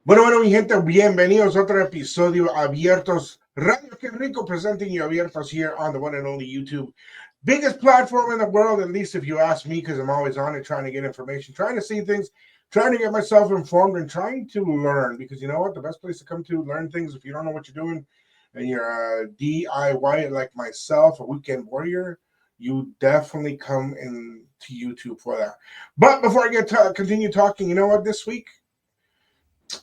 Bueno, mi gente, bienvenidos a otro episodio Abiertos. Radio Qué Rico presenting you Abiertos here on the one and only YouTube. Biggest platform in the world, at least if you ask me, because I'm always on it trying to get information, trying to see things, trying to get myself informed, and trying to learn. Because you know what? The best place to come to learn things if you don't know what you're doing and you're a DIY like myself, a weekend warrior, you definitely come in to YouTube for that. But before I get to continue talking, you know what? This week,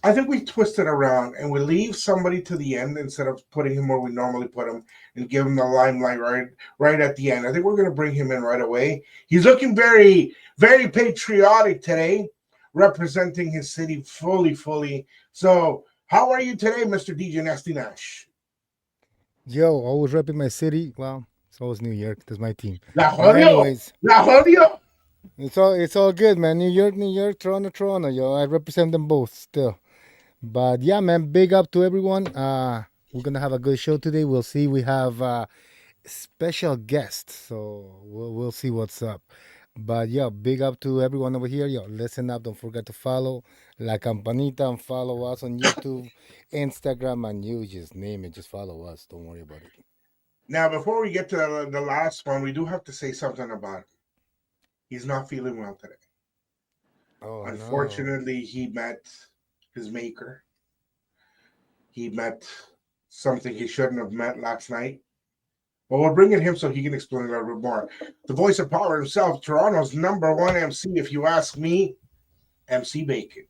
I think we twist it around and we leave somebody to the end instead of putting him where we normally put him and give him the limelight right at the end. I think we're going to bring him in right away. He's looking very, very patriotic today, representing his city fully. So, how are you today, Mr. DJ Nasty Nash? Yo, always repping my city. Well, it's always New York. That's my team. La But jodió, anyways, la jodió. it's all good, man. New York, Toronto. Yo, I represent them both still. But yeah, man, big up to everyone. We're gonna have a good show today. We'll see. We have special guests, so we'll see what's up. But yeah, big up to everyone over here. Yo, listen up. Don't forget to follow La Campanita and follow us on YouTube, Instagram, and you just name it. Just follow us. Don't worry about it. Now, before we get to the last one, we do have to say something about him. He's not feeling well today. Oh no. Unfortunately, he met his maker. He met something he shouldn't have met last night. But we'll bring in him so he can explain a little bit more. The voice of power himself, Toronto's number one MC, if you ask me, MC Bacon.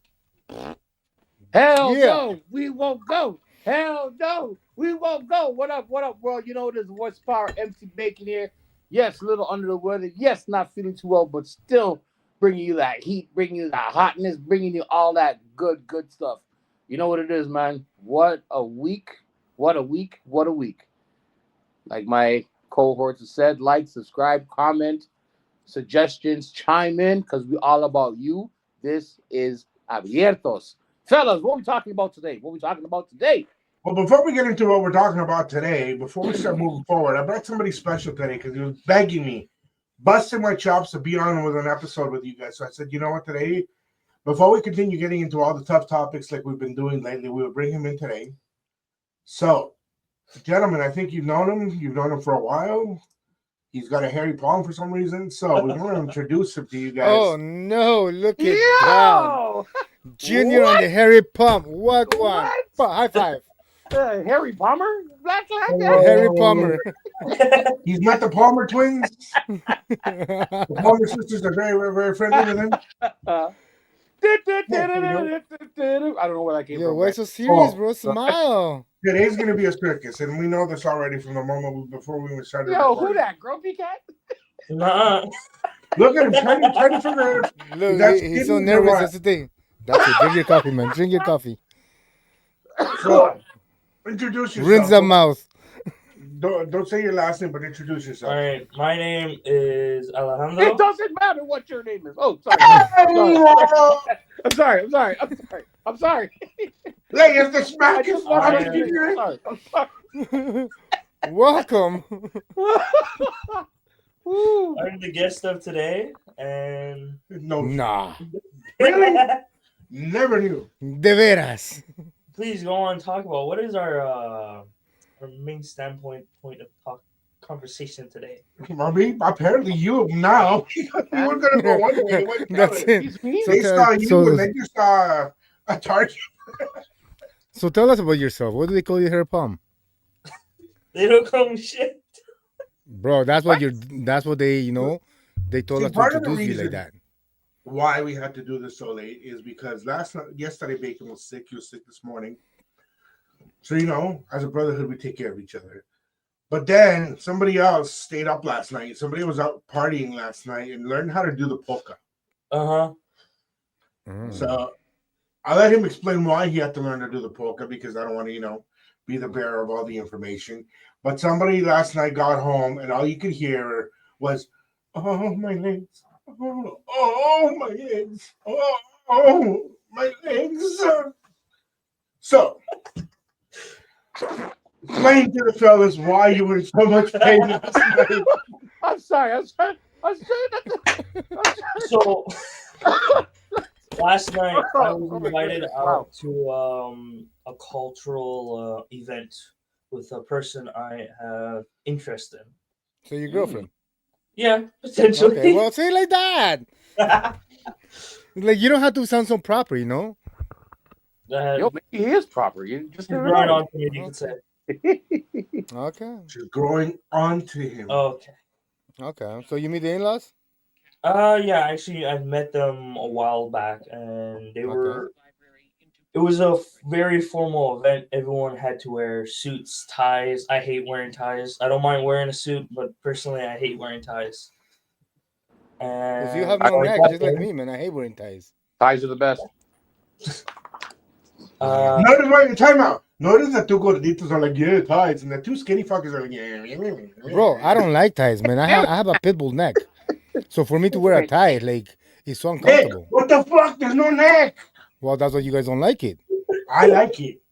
Hell Yeah. no, we won't go. Hell no, we won't go. What up, world? You know, there's voice power MC Bacon here. Yes, a little under the weather. Yes, not feeling too well, but still bringing you that heat, bringing you that hotness, bringing you all that good stuff. You know what it is, man? What a week. What a week. What a week. Like my cohorts have said, like, subscribe, comment, suggestions, chime in, because we all about you. This is Abiertos. Fellas, what are we talking about today? Well, before we get into what we're talking about today, before we start moving forward, I brought somebody special today because he was begging me, busting my chops to be on with an episode with you guys. So I said, you know what, today, before we continue getting into all the tough topics like we've been doing lately, we will bring him in today. So, gentlemen, I think you've known him. You've known him for a while. He's got a hairy palm for some reason. So we want to introduce him to you guys. Oh no! Look at that, Yo! Junior on the Harry Pump. What? High five, Harry Palmer? Black Harry Palmer. He's met the Palmer twins. The Palmer sisters are very friendly with him. I don't know where that came Yo, from. why so serious, Oh. bro? Smile. Today's going to be a circus, and we know this already from the moment before we even started Yo, recording. who that? Grumpy Cat? Nuh-uh. Look at him, trying to figure out. Look, That's he's so kidneys or nervous. what? That's the thing. That's it. Drink your coffee, man. Drink your coffee. So, introduce yourself. Rinse the mouth. Don't say your last name, but introduce yourself. All right, my name is It Alejandro. doesn't matter what your name is. Oh, sorry. I'm sorry. Lay us the I smack. just want Alright. to give you. I'm sorry. Welcome. Woo. I'm the guest of today, and No, Nah. really? Never knew. De veras. please go on and talk about what is our main point of conversation today. I mean, apparently you now. You were gonna go one way. You went the That's other. it. He's me. They saw you, So- and then you saw a target. So tell us about yourself. What do they call you, Harry Palm? They don't call me shit. Bro, that's what you're. That's what they. They told See, us to part of the introduce you like reason- that. Why we had to do this so late is because yesterday, Bacon was sick. He was sick this morning. So, as a brotherhood, we take care of each other. But then somebody else stayed up last night. Somebody was out partying last night and learned how to do the polka. Uh-huh. Mm. So I let him explain why he had to learn to do the polka because I don't want to, be the bearer of all the information. But somebody last night got home and all you could hear was, "Oh, my legs. Oh, my legs. Oh, my legs." So, explain to the fellas why you were in so much pain last night. I'm sorry. So Last night I Oh was my invited goodness, out wow. to a cultural event with a person I have interest in. So your girlfriend. Yeah, Okay, potentially. well, say it like that. Like you don't have to sound so proper, you know. Yo, maybe he is proper. You just She's never growing know. on to me, you could say. Okay, She's growing onto him. Okay. okay. So you meet the in-laws? Yeah, actually, I've met them a while back, and they Okay. were. It was a very formal event. Everyone had to wear suits, ties. I hate wearing ties. I don't mind wearing a suit, but personally, I hate wearing ties. Because you And have I no neck, got just like there. me, man. I hate wearing ties. Ties are the best. Uh, Notice why time out. Notice the two gorditos are like, yeah, ties, and the two skinny fuckers are like, yeah. Bro, I don't like ties, man. I have a pit bull neck, so for me to wear a tie, like, it's so Nick, uncomfortable. what the fuck? There's no neck. Well, that's why you guys don't like it. I like it.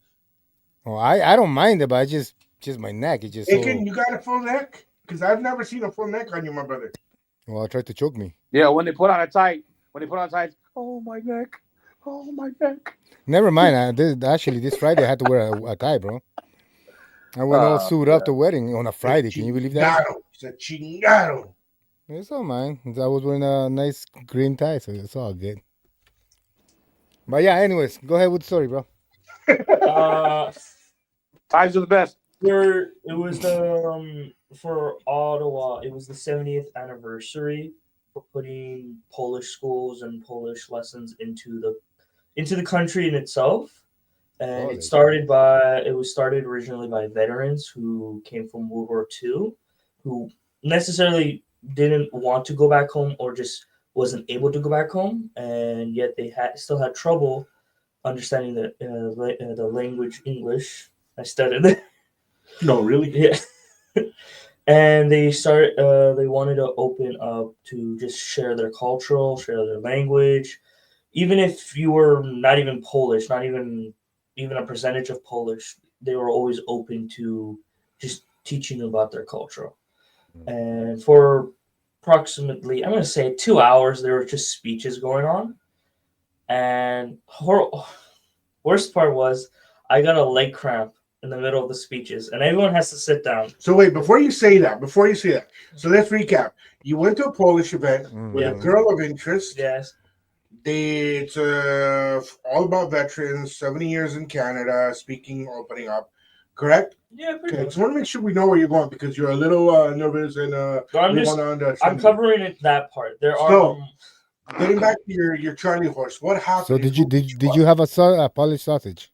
Well, I don't mind it, but I just my neck. It's just so. Aiken, you got a full neck? Because I've never seen a full neck on you, my brother. Well, try to choke me. Yeah, when they put on a tie, oh my neck, oh my neck. Never mind. Actually, this Friday I had to wear a tie, bro. I went all suited up to wedding on a Friday. Can you believe that? Chingado. It's a chingado. It's all mine. I was wearing a nice green tie, so it's all good. But yeah, anyways, go ahead with the story, bro. Ties are the best. it was the for Ottawa. It was the 70th anniversary for putting Polish schools and Polish lessons into the country in itself. And it was started originally by veterans who came from World War II, who necessarily didn't want to go back home or just wasn't able to go back home, and yet they still had trouble understanding the language English. I studied it. No, really? Yeah. And they wanted to open up to just share their language, even if you were not even Polish, not even a percentage of Polish, they were always open to just teaching about their culture. And for approximately, I'm going to say 2 hours, there were just speeches going on. And worst part was, I got a leg cramp in the middle of the speeches, and everyone has to sit down. So wait, before you say that, so let's recap. You went to a Polish event with a girl of interest. Yes. It's all about veterans, 70 years in Canada, opening up, correct? Yeah, pretty Okay, much. just want to make sure we know where you're going because you're a little nervous and I'm covering it that part. Getting back to your Charlie horse, what happened? So did you have a Polish sausage?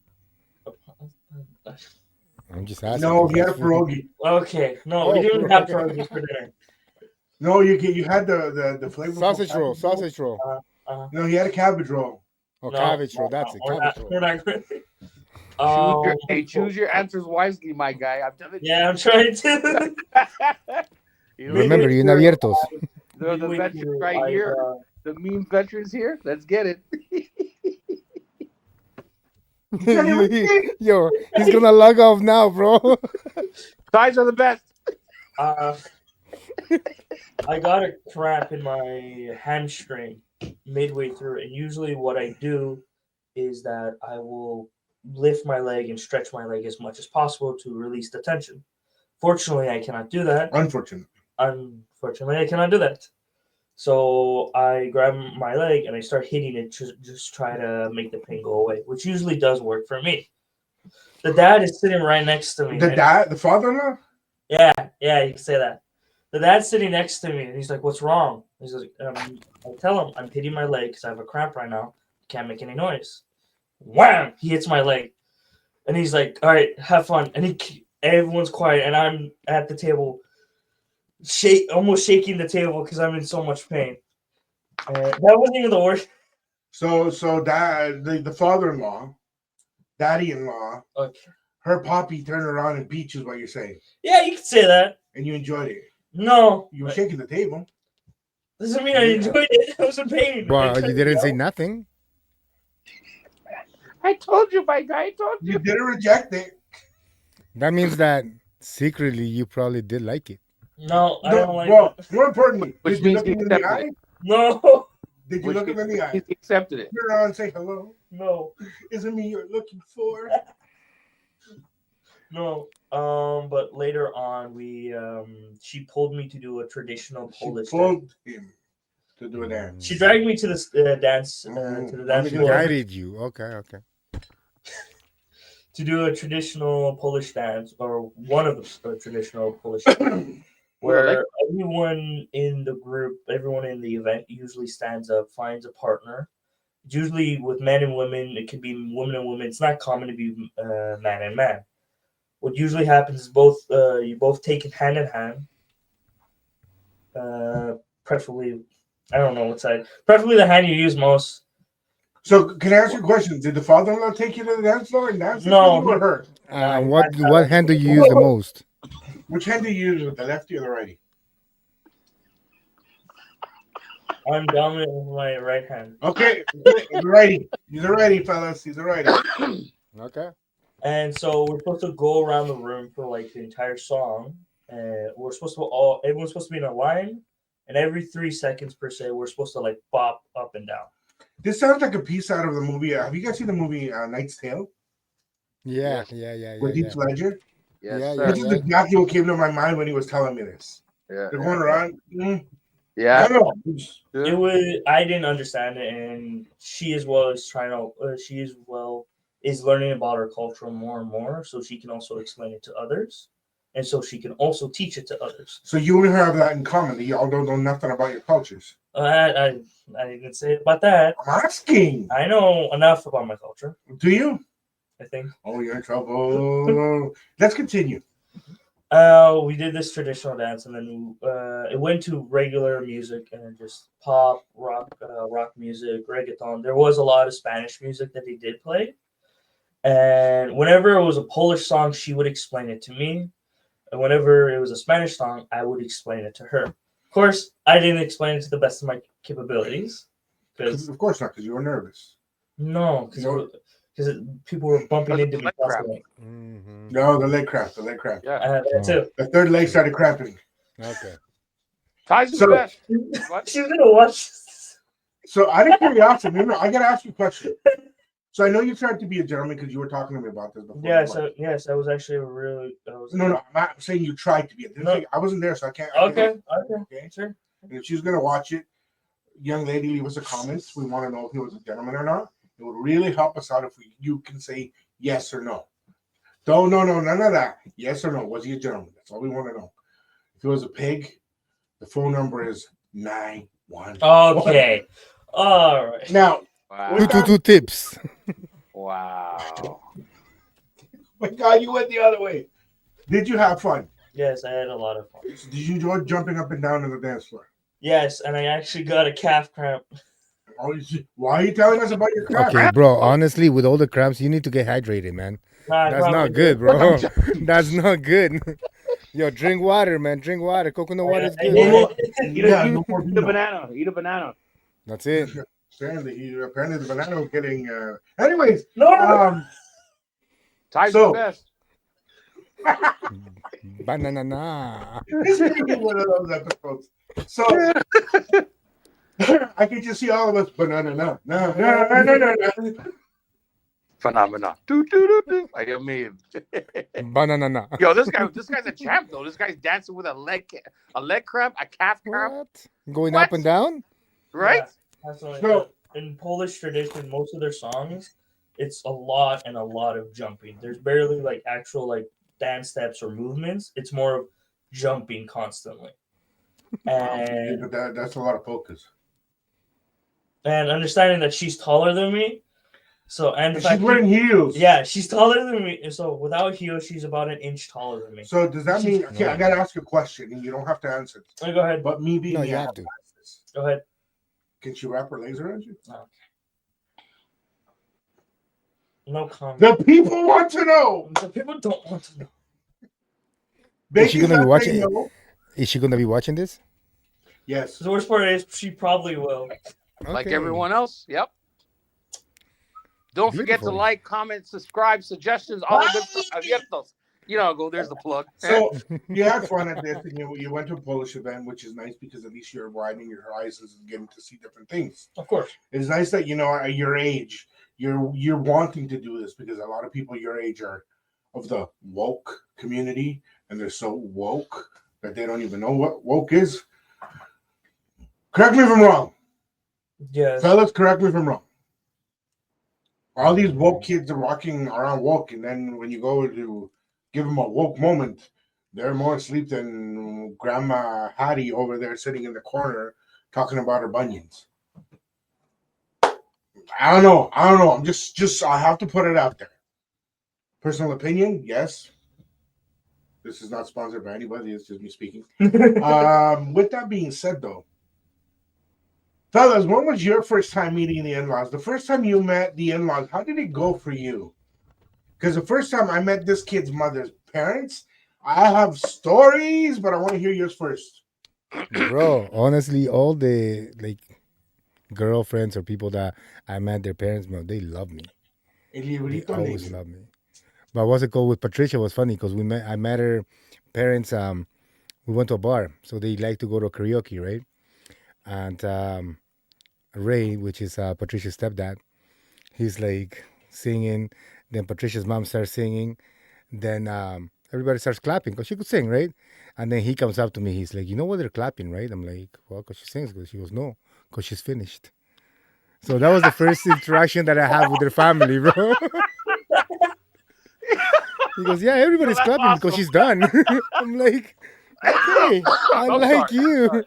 I'm just asking. No, he had a pierogi. Okay, no, we didn't have pierogi for dinner. No, you had the flavor sausage roll. No, he had a cabbage roll. Cabbage roll. That's it. Cabbage roll. We're not Choose your answers wisely, my guy. I'm telling you. Yeah, I'm trying to. Remember, you're in Abiertos. The veterans right here. The meme veterans here. Let's get it. Yo, he's gonna log off now, bro. Ties are the best. I got a cramp in my hamstring midway through, and usually what I do is that I will lift my leg and stretch my leg as much as possible to release the tension. Fortunately, I cannot do that. Unfortunately, I cannot do that. So I grab my leg and I start hitting it to just try to make the pain go away, which usually does work for me. The dad is sitting right next to me. The father-in-law? Yeah, you can say that. The dad's sitting next to me and he's like, "What's wrong?" He's like, I tell him I'm hitting my leg because I have a cramp right now. Can't make any noise. Wham! He hits my leg. And he's like, "All right, have fun." And everyone's quiet and I'm at the table almost shaking the table because I'm in so much pain. That wasn't even the worst. So dad, the father-in-law, daddy-in-law, okay, her poppy turned around and beat you is what you're saying. Yeah, you could say that. And you enjoyed it. No. You were shaking the table. Doesn't mean I enjoyed it. I was in pain. Well, you didn't say nothing. I told you, my guy. I told you. You didn't reject it. That means that secretly you probably did like it. No, I don't like it. More importantly, which means you look in the eye? No. Did you look him in the eye? He accepted it. Turn around and say hello. No, Is it me you're looking for? no. But later on, she pulled me to do a traditional She Polish dance. pulled him to do a dance. She dragged me to the dance to the dance She floor guided you. Okay. to do a traditional Polish dance, or one of the traditional Polish dances, where everyone in the group, everyone in the event usually stands up, finds a partner. Usually with men and women, it could be women and women. It's not common to be man and man. What usually happens is you both take it hand in hand. Preferably, I don't know what side. Preferably the hand you use most. So, can I ask you a question? Did the father-in-law take you to the dance floor and dance No, with you or her? What hand do you use the most? Which hand do you use, with the lefty or the righty? I'm dominant with my right hand. Okay, he's a righty. He's a righty, fellas. He's a righty. Okay. And so we're supposed to go around the room for like the entire song. And everyone's supposed to be in a line. And every 3 seconds per se, we're supposed to like bop up and down. This sounds like a piece out of the movie. Have you guys seen the movie Knight's Tale? Yeah. With Heath Ledger? Yes, Yeah, sir. This is exactly what came to my mind when he was telling me this. Yeah. They're going around. Yeah. It was. I didn't understand it, and she as well is trying to. She as well is learning about her culture more and more, so she can also explain it to others, and so she can also teach it to others. So you and her have that in common. That y'all don't know nothing about your cultures. I didn't say about that. I'm asking. I know enough about my culture. Do you? I think. Oh, you're in trouble. Let's continue. We did this traditional dance, and then it went to regular music and then just pop, rock music, reggaeton. There was a lot of Spanish music that they did play, and whenever it was a Polish song, she would explain it to me, and whenever it was a Spanish song, I would explain it to her. Of course, I didn't explain it to the best of my capabilities, because Of course not, because you were nervous. no, because people were bumping into me constantly. No, the leg cramp. Yeah. That too. The third leg started cramping. Okay. Tyson So- best. She's gonna watch this. So out of curiosity, I got to ask you a question. So I know you tried to be a gentleman because you were talking to me about this before. Yes, I was actually No, I'm not saying you tried to be. I wasn't there, so I can't. Okay, sure. And if she's gonna watch it, young lady, leave us a comment. We want to know if he was a gentleman or not. It would really help us out if you can say yes or no. No, none of that. Yes or no. Was he a gentleman? That's all we want to know. If he was a pig, the phone number is 911. Okay. All right. Now, Wow. Two tips. Wow. my God, you went the other way. Did you have fun? Yes, I had a lot of fun. Did you enjoy jumping up and down on the dance floor? Yes, and I actually got a calf cramp. Why are you telling us about your crap? Okay, bro. Honestly, with all the cramps, you need to get hydrated, man. That's not good, bro. That's not good. Yo, drink water, man. Drink water. Coconut water is good. Man. Eat a banana. Eat a banana. That's it. Apparently the banana was getting. Anyways, No. Tyson best. Banana. This is gonna be one of those episodes. So I can just see all of us banana. No. Phenomenon. I mean, Banana. yo, this guy's a champ though. This guy's dancing with a leg cramp, a calf cramp, What? Going What? up and down? right? Yeah, absolutely. So- in Polish tradition, most of their songs, it's a lot of jumping. There's barely like actual like dance steps or movements. It's more of jumping constantly. And But that's a lot of focus. understanding that she's taller than me. So and the And she's fact wearing heels. yeah, she's taller than me. So without heels, she's about an inch taller than me. So does that mean? Okay, I gotta ask you a question, and you don't have to answer it. Go ahead. But me being No, the you have asshole, to. Go ahead. can she wrap her legs around you? No comment. The people want to know. The people don't want to know. Is she Bacon's gonna be not watching saying it? no. Is she gonna be watching this? Yes. The worst part is she probably will. Like Okay. everyone else. Yep. Don't forget to Beautiful. like, comment, subscribe, suggestions, all the good stuff. Abiertos. You know, go. There's the plug. So you had fun at this, and you went to a Polish event, which is nice because at least you're widening your horizons and getting to see different things. Of course. It's nice that at your age you're wanting to do this because a lot of people your age are of the woke community, and they're so woke that they don't even know what woke is. Correct me if I'm wrong. Yes. Fellas, correct me if I'm wrong. All these woke kids are walking around woke, and then when you go to give them a woke moment, they're more asleep than Grandma Hattie over there sitting in the corner talking about her bunions. I don't know. I'm just I have to put it out there. Personal opinion, yes. This is not sponsored by anybody. It's just me speaking. With that being said, though, fellas, when was your first time meeting the in-laws? The first time you met the in-laws, how did it go for you? Because the first time I met this kid's mother's parents, I have stories, but I want to hear yours first. Bro, honestly, all the like girlfriends or people that I met their parents, bro, they love me. El They librito always negro. love me. But what's it called with Patricia was funny because I met her parents. We went to a bar, so they like to go to karaoke, right? And Ray, which is Patricia's stepdad, he's like singing. Then Patricia's mom starts singing. Then everybody starts clapping because she could sing, right? And then he comes up to me. He's like, "You know why they're clapping, right?" I'm like, "Well, because she sings good." She goes, "No, because she's finished." So that was the first interaction that I have with their family, bro. He goes, "Yeah, everybody's That's clapping because awesome. she's done." I'm like, "Okay, I I'm like sorry. you."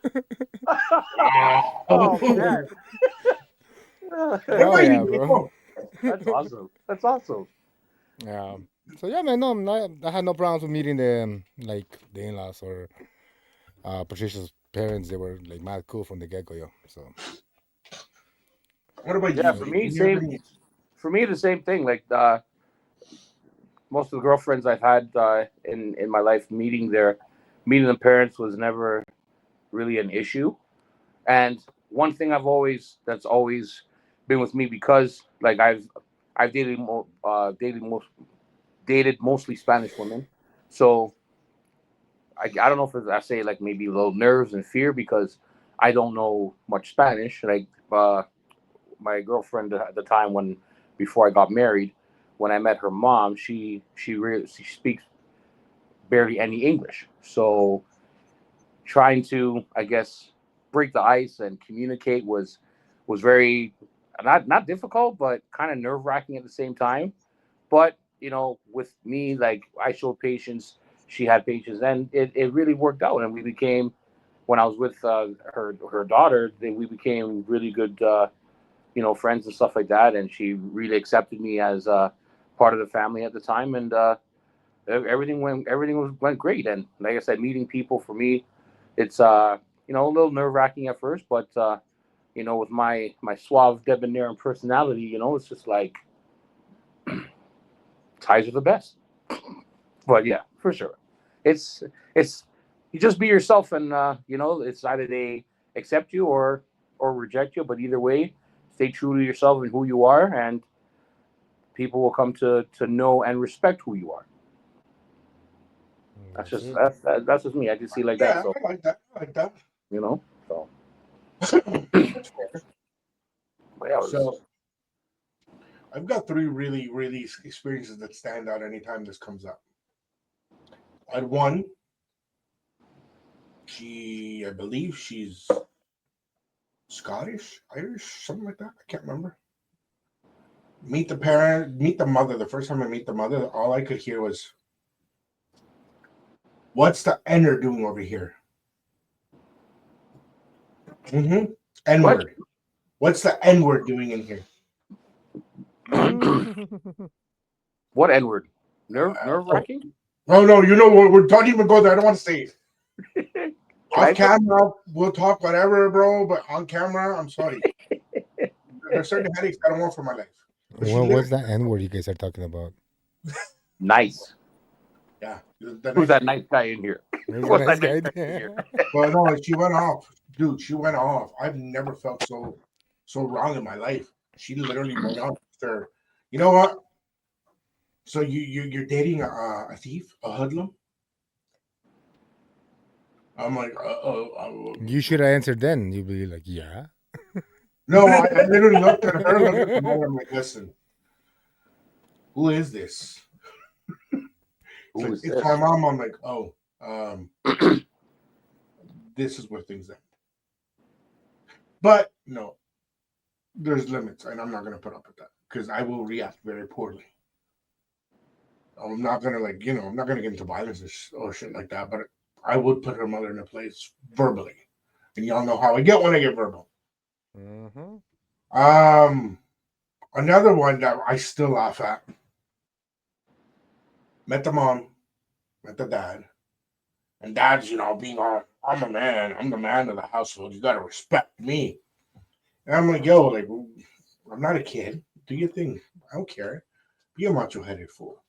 Oh man. What Oh about yeah, you, bro. Nico? That's awesome. That's awesome. Yeah. So yeah, man. No, I had no problems with meeting like the in-laws or Patricia's parents. They were like mad cool from the get-go, yo. So What about Yeah, you? for Did me, you have same. any- For me, the same thing. Like most of the girlfriends I've had in my life, meeting the parents was never really an issue. And one thing that's always been with me because like I've dated mostly Spanish women, so I don't know if I say like maybe a little nerves and fear because I don't know much Spanish. Like my girlfriend at the time when before I got married, when I met her mom, she speaks barely any English. So trying to, I guess, break the ice and communicate was very not difficult, but kind of nerve wracking at the same time. But with me, like I showed patience, she had patience, and it really worked out. And we became, when I was with her daughter, then we became really good, friends and stuff like that. And she really accepted me as part of the family at the time, and everything went great. And like I said, meeting people for me, it's a little nerve wracking at first, but with my suave debonair and personality, it's just like ties are the best. But yeah, for sure, it's you just be yourself, and it's either they accept you or reject you. But either way, stay true to yourself and who you are, and people will come to know and respect who you are. That's that's just it. that's just me. I can see like that. Yeah, So I like that. I like that. so That's fair. but yeah, it was So I've got three really, really experiences that stand out anytime this comes up. I had one. I believe she's Scottish, Irish, something like that. I can't remember. Meet the parent, meet the mother. The first time I meet the mother, all I could hear was, "What's the N doing over here?" Mm-hmm. N what? word. What's the N word doing in here? What N word? Nerve Oh, wracking? no, you know what? We don't even go there. I don't want to say it. Can Off I say? camera, we'll talk whatever, bro. But on camera, I'm sorry. There's certain headaches I don't want for my life. But she Well, what's literally, that N word you guys are talking about? Nice. yeah, Who's that nice guy in here? Who's the What's nice that nice guy guy in there? here? Well, no, she went off, dude. She went off. I've never felt so wrong in my life. She literally went off. After, you know what? So you're dating a thief, a hoodlum? I'm like, You should have answered then. You'd be like, yeah. no, I literally looked at her, looked at the mother. I'm like, listen, who is this? It's Who like, is it's this? my mom. I'm like, oh, this is where things end. But no, there's limits, and I'm not gonna put up with that because I will react very poorly. I'm not gonna I'm not gonna get into violence or shit like that. But I would put her mother in a place verbally, and y'all know how I get when I get verbal. Mm-hmm. Another one that I still laugh at. Met the mom, met the dad, and dad's being all, I'm a man, I'm the man of the household. You gotta respect me. And I'm like, yo, like, I'm not a kid. Do your thing. I don't care. Be a macho headed fool.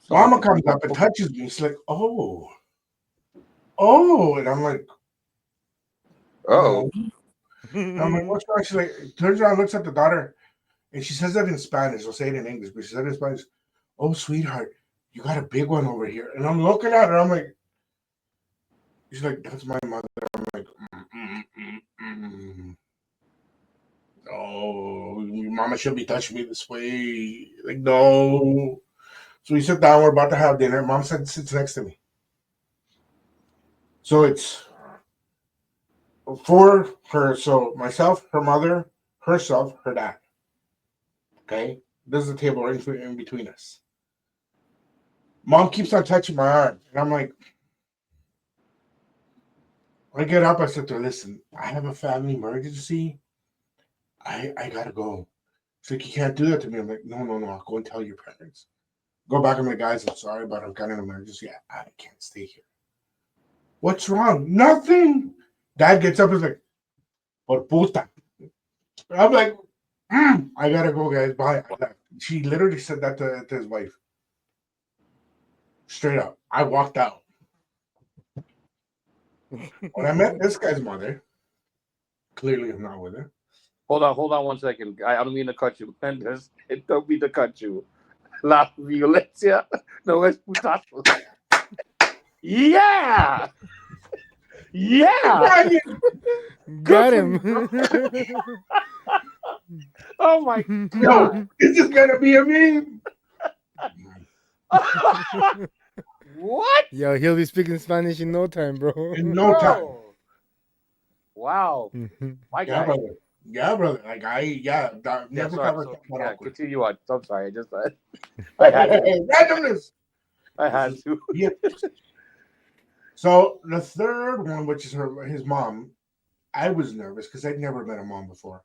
Mama comes up and touches me. She's like, oh, and I'm like, Oh, I'm like, what's wrong? She's like, turns around, looks at the daughter, and she says that in Spanish. I'll say it in English, but she said it in Spanish. Oh, sweetheart, you got a big one over here. And I'm looking at her. I'm like, she's like, that's my mother. I'm like, oh, your mama shouldn't be touching me this way. Like, no. So we sit down. We're about to have dinner. Mom sits next to me. So it's for her. So myself, her mother, herself, her dad. Okay? This is the table right in between us. Mom keeps on touching my arm. And I'm like, I get up. I said to her, listen, I have a family emergency. I gotta go. She's like, you can't do that to me. I'm like, no. I'll go and tell your parents. Go back. I'm like, guys, I'm sorry, but I've got an emergency. I can't stay here. What's wrong? Nothing. Dad gets up and is like, por puta. I'm like, I gotta go, guys. Bye. She literally said that to his wife. Straight up. I walked out. When I met this guy's mother, clearly I'm not with her. hold on 1 second. I don't mean to cut you, man. It don't mean to cut you. La violencia no es putazo. Yeah! Yeah! Got him. Oh my Yo, God. is this gonna be a meme? What? Yo, he'll be speaking Spanish in no time, bro. In no time. Bro. Wow. My Yeah, guy. brother. Yeah, brother. Like never sorry. ever So, thought that yeah, awkward. continue on. I'm sorry. I had to. Randomness. I had to. Yeah. So the third one, which is his mom, I was nervous because I'd never met a mom before.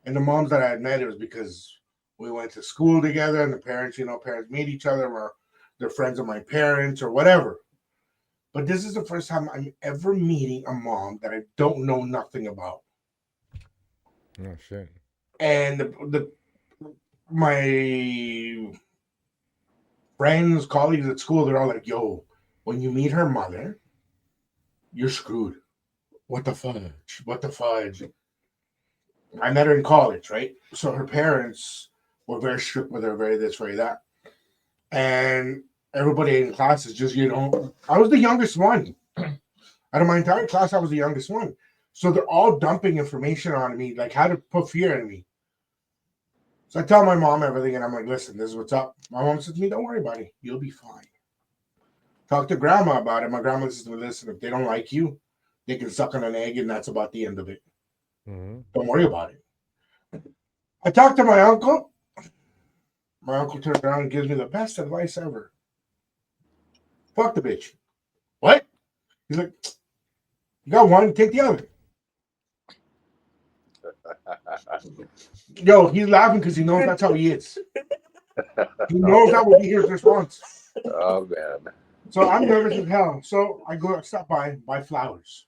And the moms that I had met, it was because we went to school together and the parents, parents meet each other or they're friends of my parents or whatever. But this is the first time I'm ever meeting a mom that I don't know nothing about. Oh shit. And my friends, colleagues at school, they're all like, yo, when you meet her mother, you're screwed. What the fudge? What the fudge? I met her in college, right? So her parents were very strict with her, very this, very that. And everybody in class is just, I was the youngest one. Out of my entire class, I was the youngest one. So they're all dumping information on me, like how to put fear in me. So I tell my mom everything, and I'm like, listen, this is what's up. My mom says to me, don't worry about it. You'll be fine. Talk to grandma about it. My grandma says to me, listen, if they don't like you, they can suck on an egg, and that's about the end of it. Mm-hmm. Don't worry about it. I talked to my uncle. My uncle turns around and gives me the best advice ever. Fuck the bitch. What? He's like, you got one, take the other. Yo, he's laughing because he knows that's how he is. He knows that will be his response. Oh man. So I'm nervous as hell. So I stop by, buy flowers.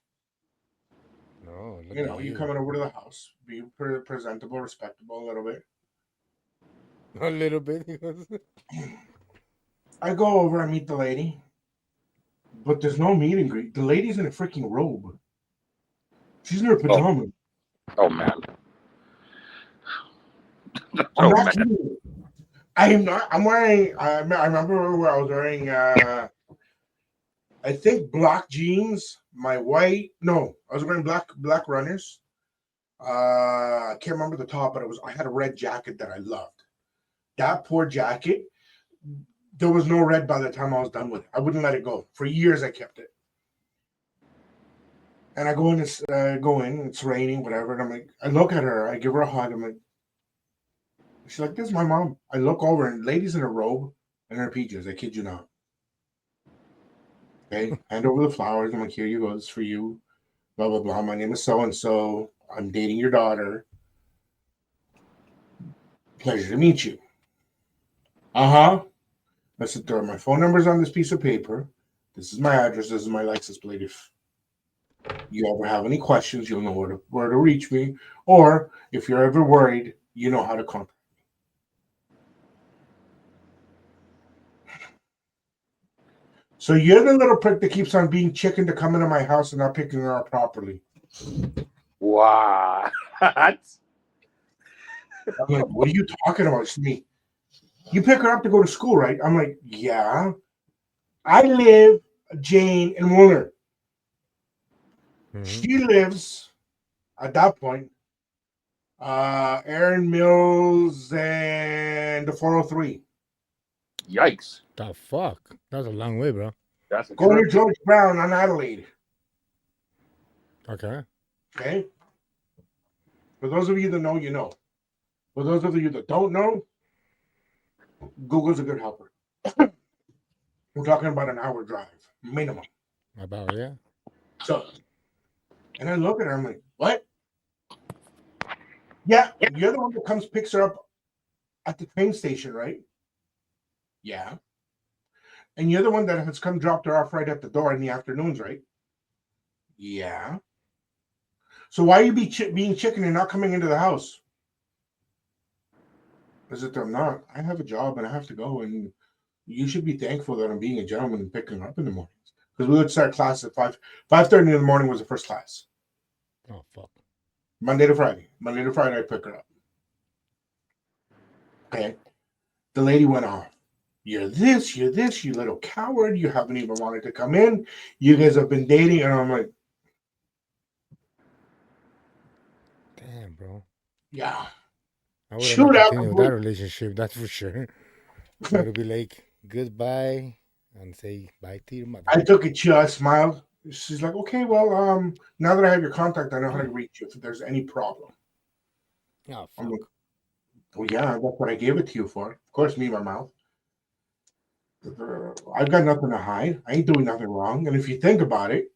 No, look at You coming over to the house, be presentable, respectable a little bit. a little bit. I go over, I meet the lady, but there's no meet and greet. The lady's in a freaking robe. She's in her pajamas. Oh man. I'm not kidding you. I'm not. I'm wearing. I remember where I was wearing. I think black jeans. My white. No, I was wearing black runners. I can't remember the top, but it was. I had a red jacket that I loved. That poor jacket. There was no red by the time I was done with it. I wouldn't let it go. For years, I kept it. And I go in. It's raining, whatever. And I'm like, I look at her. I give her a hug. I'm like, she's like, this is my mom. I look over and ladies in a robe and her PJs. I kid you not. Okay, hand over the flowers. I'm like, here you go. This is for you. Blah blah blah. My name is so and so. I'm dating your daughter. Pleasure to meet you. Uh-huh. I said, there are my phone numbers on this piece of paper. This is my address. This is my license plate. If you ever have any questions, you'll know where to reach me. Or if you're ever worried, you know how to contact me. So you're the little prick that keeps on being chicken to come into my house and not picking her up properly. What? I'm like, what are you talking about? It's me. You pick her up to go to school, right? I'm like, yeah. I live, Jane, in Wooler. She lives, at that point, Aaron Mills and the 403. Yikes. The fuck? That's a long way, bro. That's a Go to trip. George Brown on Adelaide. Okay. Okay? For those of you that know, you know. For those of you that don't know, Google's a good helper. We're talking about an hour drive, minimum. About, yeah. So, and I look at her, I'm like, what? Yeah, you're the one that comes, picks her up at the train station, right? Yeah. And you're the one that has come dropped her off right at the door in the afternoons, right? Yeah. So why are you being chicken and not coming into the house? I said, I'm not. I have a job and I have to go, and you should be thankful that I'm being a gentleman and picking her up in the mornings. Because we would start class at 5:30 in the morning was the first class. Oh, fuck. Monday to Friday. Monday to Friday, I pick her up. Okay. The lady went off. You're this, you little coward. You haven't even wanted to come in. You guys have been dating. And I'm like, Damn, bro. yeah. I would have not Shoot out. continued that relationship, that's for sure. I would be like, goodbye, and say bye to your mother. I took it chill. I smiled. She's like, okay, well, now that I have your contact, I know how to reach you if there's any problem. Oh, I'm fuck. like, well, yeah, that's what I gave it to you for. Of course, me, my mouth. I've got nothing to hide. I ain't doing nothing wrong. And if you think about it,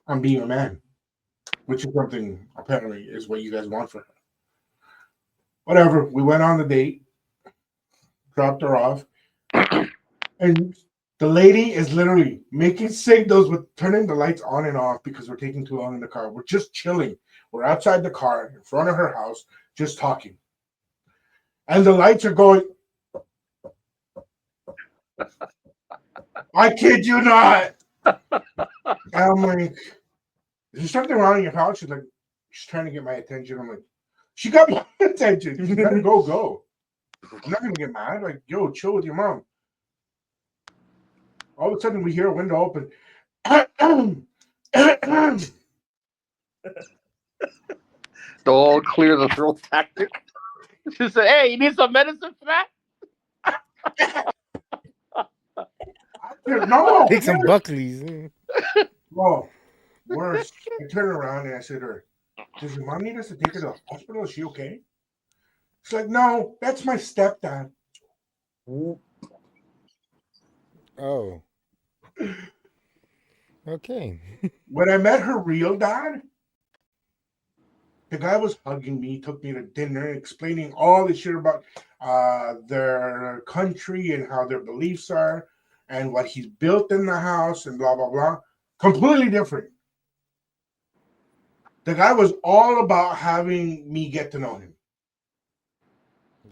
I'm being a man, which is something apparently is what you guys want for her. Whatever. We went on the date, dropped her off, and the lady is literally making signals with turning the lights on and off because we're taking too long in the car. We're just chilling. We're outside the car in front of her house, just talking. And the lights are going. I kid you not. I'm like, is there something wrong in your house? She's like, she's trying to get my attention. I'm like, she got my attention. You gotta go. I'm not gonna get mad. Like, yo, chill with your mom. All of a sudden, we hear a window open. Don't clear the throat tactic. She said, hey, you need some medicine for that? No, Take some Buckleys. no, worse. I turn around and I said to her, does your mom need us to take her to the hospital? Is she okay? She's like, no, that's my stepdad. Oh. Okay. When I met her real dad, the guy was hugging me, took me to dinner, explaining all this shit about their country and how their beliefs are and what he's built in the house and blah, blah, blah. Completely different. The guy was all about having me get to know him.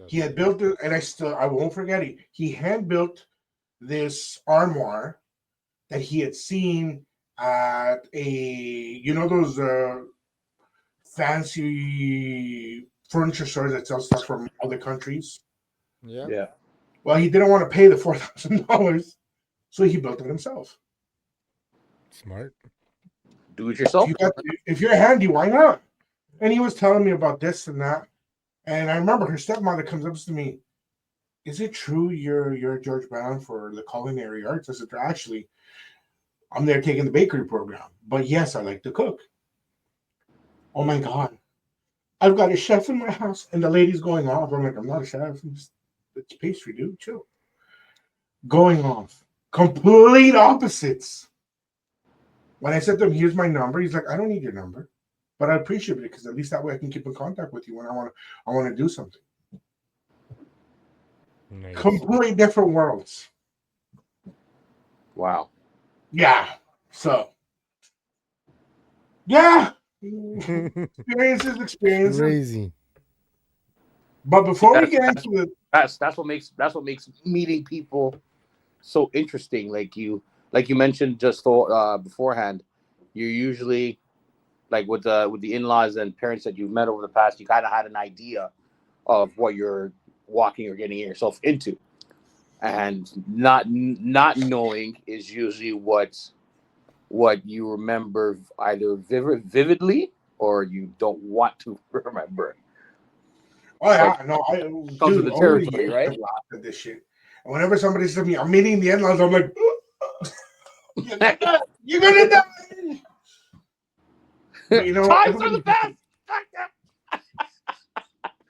He had built it, and I won't forget it. He hand built this armoire that he had seen at those fancy furniture stores that sell stuff from other countries. Yeah. Yeah. Well, he didn't want to pay the $4,000, so he built it himself. Smart. Do it If yourself. you got, if you're handy, why not? And he was telling me about this and that. And I remember her stepmother comes up to me. Is it true you're George Brown for the culinary arts? I said, actually, I'm there taking the bakery program. But yes, I like to cook. Oh my God. I've got a chef in my house. And the lady's going off. I'm like, I'm not a chef. It's pastry, dude. Chill. Going off. Complete opposites. When I said to him, here's my number, he's like, I don't need your number. But I appreciate it because at least that way I can keep in contact with you when I want to do something. Nice. Completely different worlds. Wow. Yeah. So yeah. Experiences. Crazy. But before we That's get into the that's what makes meeting people so interesting. Like you mentioned just beforehand, you're usually like with the in-laws and parents that you've met over the past, you kind of had an idea of what you're walking or getting yourself into, and not knowing is usually what you remember either vividly or you don't want to remember. oh yeah, But no, comes with dude, the over the territory, years right? I've laughed at this shit. And whenever somebody says to me, I'm meeting the in-laws, I'm like, you're gonna die. But you know what? Ties are the Everybody's best.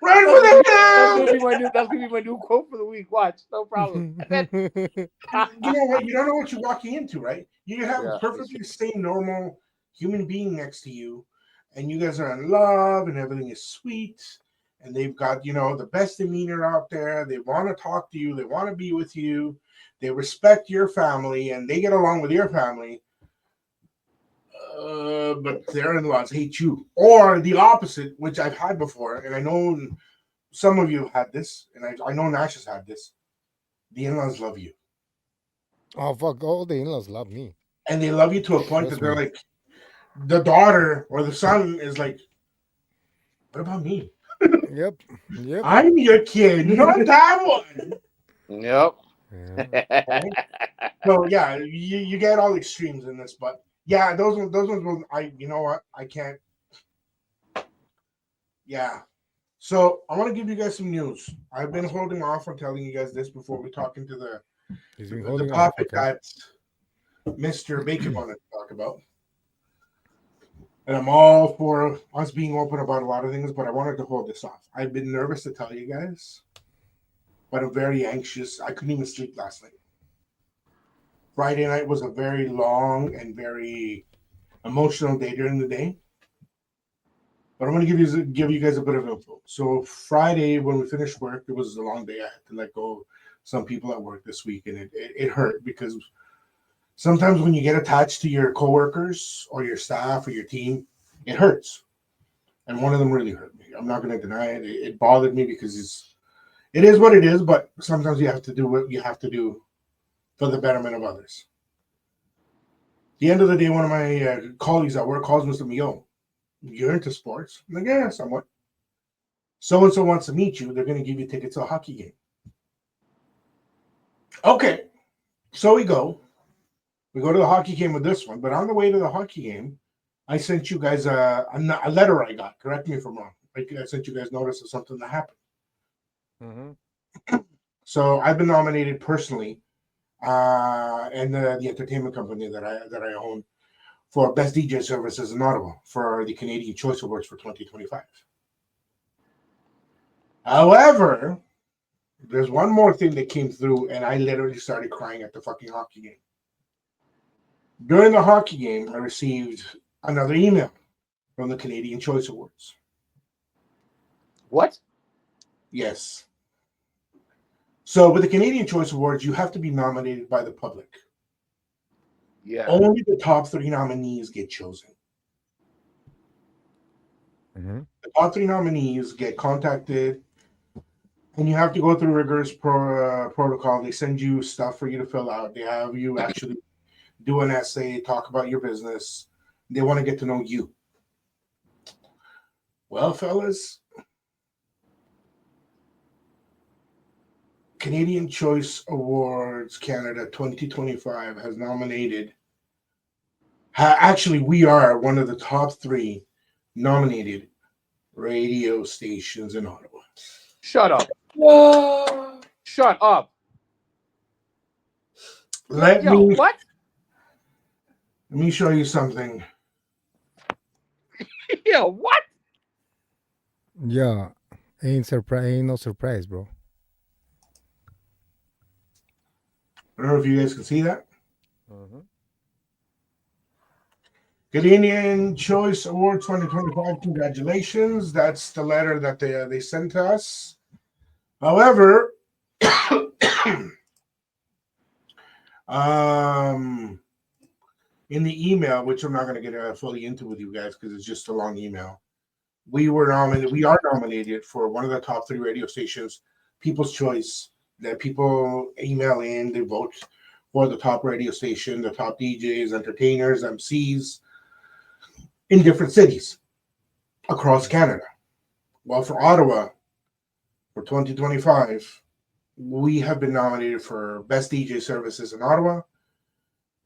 run for That's the gonna be hills. that's gonna be my new quote for the week. Watch, no problem. You know what? You don't know what you're walking into, right? You can have a Yeah, perfectly sane, normal human being next to you, and you guys are in love, and everything is sweet, and they've got the best demeanor out there. They want to talk to you. They want to be with you. They respect your family, and they get along with your family. But their in-laws hate you, or the opposite, which I've had before, and I know some of you have had this, and I know Nash has had this. The in-laws love you, Oh fuck! All the in-laws love me. and they love you to a point that Trust they're me. like, the daughter or the son is like, what about me? Yep. Yep. I'm your kid, not that one. yep. Yeah. So yeah, you get all extremes in this, but yeah, those ones will. You know what? I can't. Yeah. So I want to give you guys some news. I've been holding off on telling you guys this before we talk into He's been the holding off. topic Okay. that Mr. Bacon wanted to talk about. And I'm all for us being open about a lot of things, but I wanted to hold this off. I've been nervous to tell you guys, but I'm very anxious. I couldn't even sleep last night. Friday night was a very long and very emotional day during the day. But I'm going to give you guys a bit of info. So Friday, when we finished work, it was a long day. I had to let go some people at work this week, and it hurt because sometimes when you get attached to your coworkers or your staff or your team, it hurts. And one of them really hurt me. I'm not going to deny it. It bothered me because it is what it is. But sometimes you have to do what you have to do for the betterment of others. At the end of the day, one of my colleagues at work calls me and said, "Yo, you're into sports?" I'm like, "Yeah, somewhat." So and so wants to meet you. They're going to give you tickets to a hockey game. Okay, so we go. We go to the hockey game with this one. But on the way to the hockey game, I sent you guys a letter I got. Correct me if I'm wrong. I sent you guys notice of something that happened. Mm-hmm. So I've been nominated personally, and the entertainment company that I own for best DJ services in Ottawa for the Canadian Choice Awards for 2025. However, there's one more thing that came through, and I literally started crying at the fucking hockey game. During the hockey game, I received another email from the Canadian Choice Awards. What? Yes. So with the Canadian Choice Awards, you have to be nominated by the public. Yeah. Only the top 3 nominees get chosen. Mm-hmm. The top 3 nominees get contacted, and you have to go through rigorous protocol. They send you stuff for you to fill out. They have you actually do an essay, talk about your business. They want to get to know you. Well, fellas, Canadian Choice Awards Canada 2025 has nominated. Actually, we are one of the top 3 nominated radio stations in Ottawa. Shut up. What? Shut up. Let What? me show you something. Yo, what? Yeah, ain't no surprise, bro. I don't know if you guys can see that. Mm-hmm. Canadian Choice Award 2025. Congratulations. That's the letter that they sent to us. However, in the email, which I'm not going to get fully into with you guys because it's just a long email, we are nominated for one of the top 3 radio stations, People's Choice, that people email in, they vote for the top radio station, the top DJs, entertainers, MCs in different cities across Canada. Well, for Ottawa, for 2025, we have been nominated for Best DJ Services in Ottawa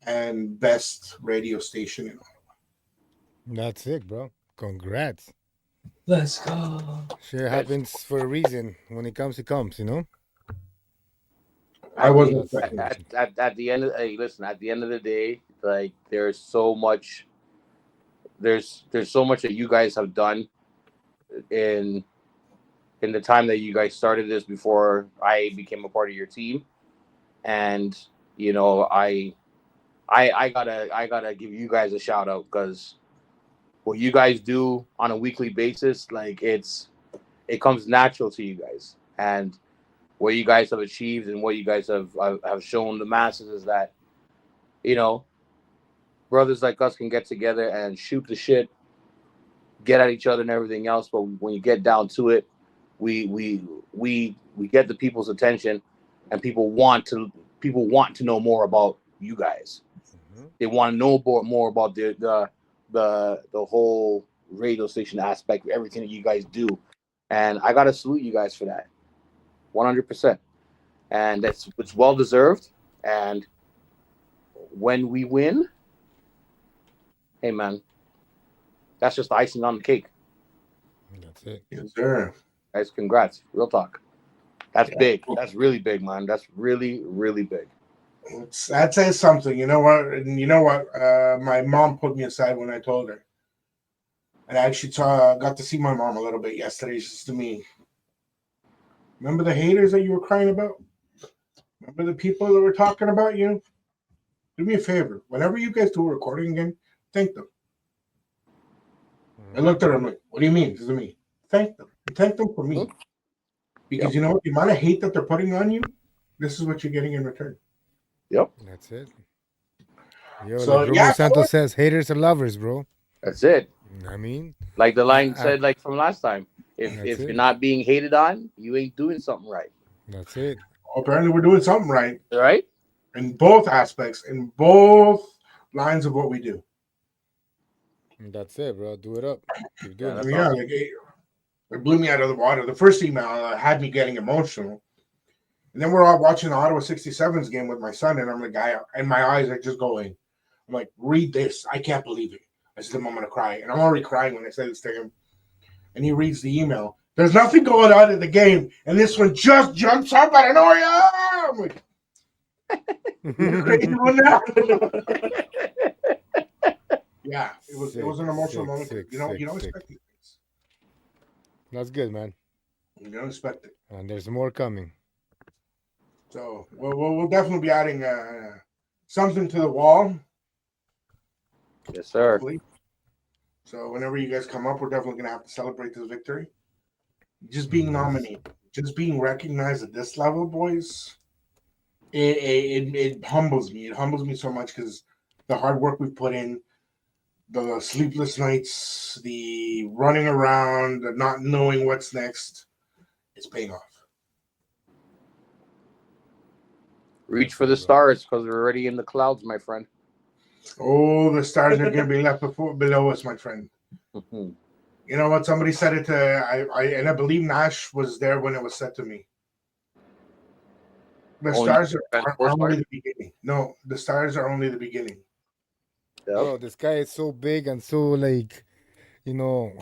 and Best Radio Station in Ottawa. That's it, bro. Congrats. Let's go. Shit happens for a reason. When it comes, you know? I wasn't expecting that. At the end of listen, at the end of the day, like there's so much that you guys have done in the time that you guys started this before I became a part of your team. And you know, I gotta give you guys a shout out because what you guys do on a weekly basis, like it comes natural to you guys. And what you guys have achieved and what you guys have shown the masses is that, you know, brothers like us can get together and shoot the shit, get at each other and everything else. But when you get down to it, we get the people's attention, and people want to know more about you guys. Mm-hmm. They want to know more about the whole radio station aspect of everything that you guys do. And I gotta salute you guys for that. 100%. And it's well deserved. And when we win, hey man, that's just the icing on the cake. That's it. Yes, sir. Guys, congrats. Real talk. That's big. That's really big, man. That's really, really big. That says something. You know what? My mom put me aside when I told her. And I actually got to see my mom a little bit yesterday. She said to me, remember the haters that you were crying about? Remember the people that were talking about you? Do me a favor. Whenever you guys do a recording again, thank them. Mm-hmm. I looked at her, I'm like, what do you mean? This is me. Thank them. Thank them for me. Because you know what? The amount of hate that they're putting on you, this is what you're getting in return. Yep. That's it. Yo, So, like Romeo Santos says, haters are lovers, bro. That's it. I mean, like the line said, like from last time, if it. you're not being hated on, you ain't doing something right. That's it. Apparently, we're doing something right. Right? In both aspects, in both lines of what we do. That's it, bro. Do it up. Keep doing it. Yeah, like, it blew me out of the water. The first email had me getting emotional. And then we're all watching the Ottawa 67s game with my son, and I'm like, and my eyes are just going. I'm like, read this. I can't believe it. I said, I'm going to cry. And I'm already crying when I say this to him. And he reads the email. There's nothing going on in the game, and this one just jumps up out of nowhere. I'm like, you're crazy one now. Yeah, it was an emotional moment. You don't expect these things. That's good, man. You don't expect it. And there's more coming. So we'll definitely be adding something to the wall. Yes, sir. Hopefully. So whenever you guys come up, we're definitely going to have to celebrate this victory. Just being nominated, just being recognized at this level, boys, it humbles me. It humbles me so much because the hard work we've put in, the sleepless nights, the running around, the not knowing what's next, it's paying off. Reach for the stars because we're already in the clouds, my friend. Oh, the stars are going to be left below us, my friend. Mm-hmm. You know what? Somebody said it to I believe Nash was there when it was said to me. The Only stars defense are force only fire? the beginning. No, the stars are only the beginning. Bro, the sky is so big and so like, you know,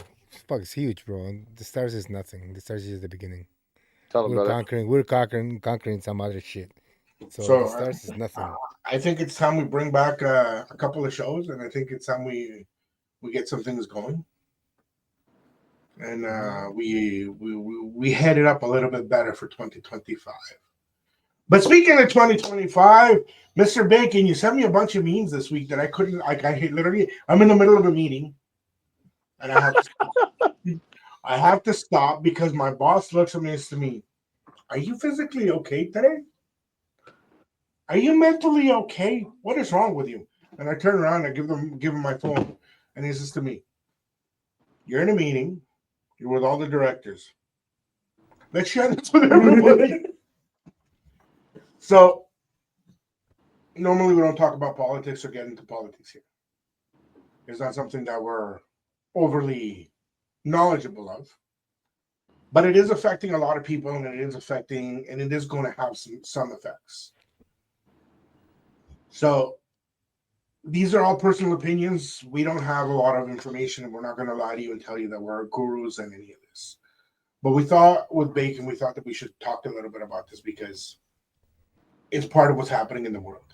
fuck, it's huge, bro. The stars is nothing. The stars is the beginning. Tell him, brother. We're conquering some other shit. So the So stars is nothing. I think it's time we bring back a couple of shows, and I think it's time we get some things going, and we head it up a little bit better for 2025. But speaking of 2025, Mr. Bacon, you sent me a bunch of memes this week that I couldn't. Like, literally, I'm in the middle of a meeting, and I have to stop. I have to stop because my boss looks at me and says to me, "Are you physically okay today? Are you mentally okay? What is wrong with you?" And I turn around and give him my phone, and he says to me, "You're in a meeting. You're with all the directors. Let's share this with everybody." So normally we don't talk about politics or get into politics here. It's not something that we're overly knowledgeable of, but it is affecting a lot of people, and it is going to have some effects. So these are all personal opinions. We don't have a lot of information, and we're not going to lie to you and tell you that we're gurus in any of this. But we thought with Bacon, we thought that we should talk a little bit about this because it's part of what's happening in the world.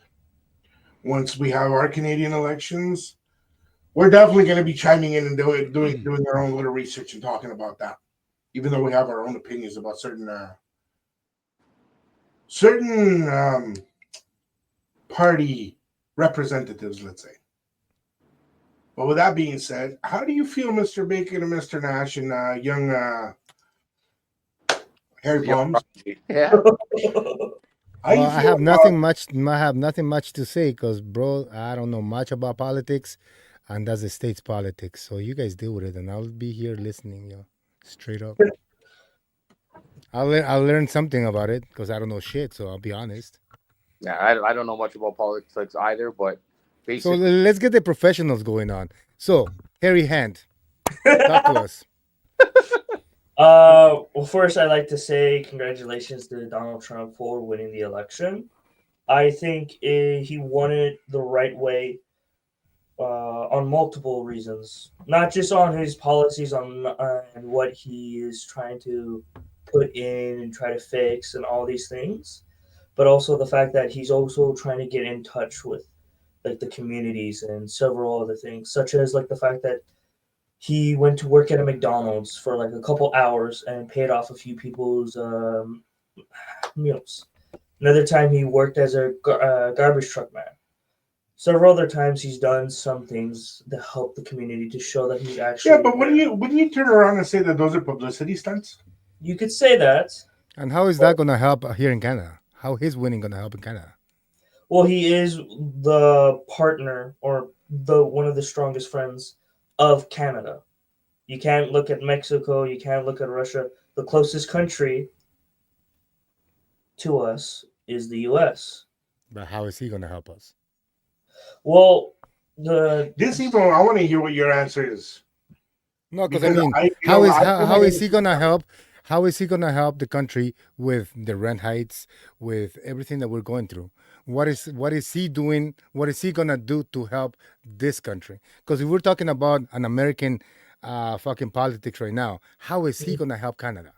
Once we have our Canadian elections, we're definitely going to be chiming in and doing our own little research and talking about that, even though we have our own opinions about certain party representatives, let's say. But with that being said, how do you feel, Mr. Bacon and Mr. Nash and young Harry Palms? Yeah. How you Well, I feel have about- nothing much. I have nothing much to say because, bro, I don't know much about politics, and that's the state's politics. So you guys deal with it, and I'll be here listening, yo, straight up. I'll learn something about it because I don't know shit. So I'll be honest. Yeah, I don't know much about politics either, but So basically, let's get the professionals going on. So Harry Hand, talk to us. Well, first, I'd like to say congratulations to Donald Trump for winning the election. I think he won it the right way on multiple reasons, not just on his policies and what he is trying to put in and try to fix and all these things, but also the fact that he's also trying to get in touch with like the communities and several other things, such as like the fact that he went to work at a McDonald's for like a couple hours and paid off a few people's meals. Another time he worked as a garbage truck man. Several other times he's done some things to help the community to show that he's actually. Yeah, but wouldn't you turn around and say that those are publicity stunts? You could say that. And how is that gonna help here in Canada? How is winning gonna help in Canada? Well, he is the partner or the one of the strongest friends of Canada. You can't look at Mexico. You can't look at Russia. The closest country to us is the U.S. But how is he gonna help us? Well, I want to hear what your answer is. No, because I Because mean, how is he gonna help? How is he gonna help the country with the rent heights, with everything that we're going through? What is he doing? What is he gonna do to help this country? Because if we're talking about an American fucking politics right now, how is he gonna help Canada?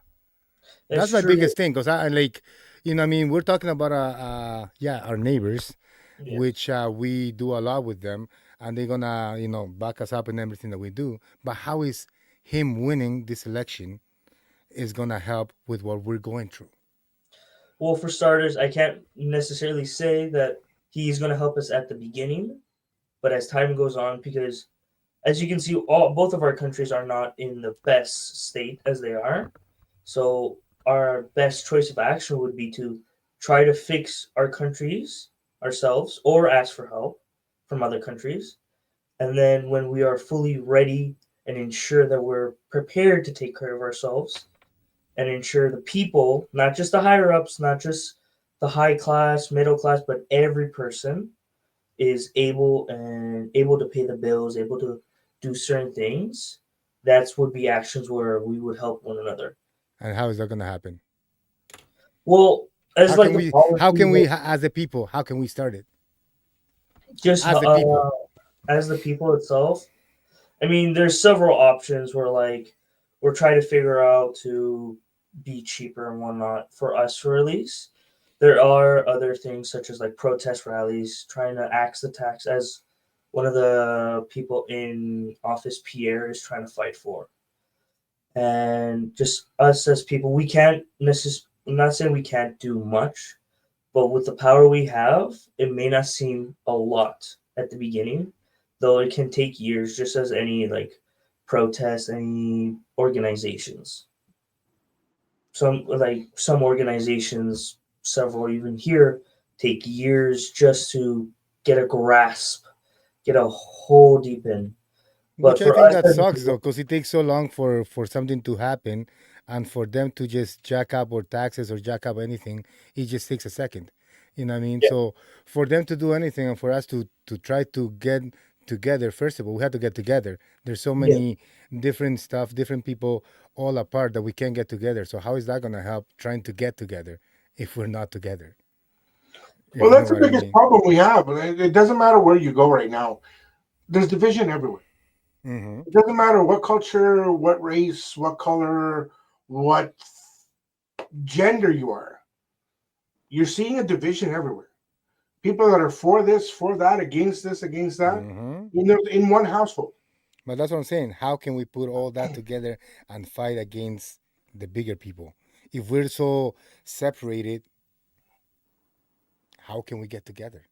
That's my true. biggest thing. Because I like, I mean, we're talking about our neighbors, Yeah. which we do a lot with them, and they're gonna back us up in everything that we do. But how is him winning this election is gonna help with what we're going through? Well, for starters, I can't necessarily say that he's going to help us at the beginning, but as time goes on, because as you can see, both of our countries are not in the best state as they are. So our best choice of action would be to try to fix our countries ourselves or ask for help from other countries. And then when we are fully ready and ensure that we're prepared to take care of ourselves and ensure the people, not just the higher ups, not just the high class, middle class, but every person is able to pay the bills, able to do certain things. That's would be actions where we would help one another. And how is that gonna happen? Well, as How like can the we? How policy, can we, as a people? How can we start it just as the people? as the people itself. I mean, there's several options where like we're trying to figure out to be cheaper and whatnot for us to release. There are other things such as like protest rallies, trying to axe the tax, as one of the people in office, Pierre, is trying to fight for. And just us as people, we can't necessarily. I'm not saying we can't do much, but with the power we have, it may not seem a lot at the beginning, though it can take years, just as any like protest, any organizations. Some organizations, several even here, take years just to get a grasp, get a whole deep in. But Which I for think us that as sucks though, because it takes so long for something to happen, and for them to just jack up or taxes or jack up anything, it just takes a second. You know what I mean? yeah, So for them to do anything and for us to try to get together, first of all, we have to get together. There's so yeah, many different stuff, different people all apart that we can't get together. So how is that gonna help trying to get together if we're not together? If Well, you know that's the what I biggest mean? problem we have. It doesn't matter where you go right now. There's division everywhere. Mm-hmm. It doesn't matter what culture, what race, what color, what gender you are. You're seeing a division everywhere. People that are for this, for that, against this, against that, Mm-hmm. in one household. But that's what I'm saying. How can we put all that together and fight against the bigger people? If we're so separated, how can we get together?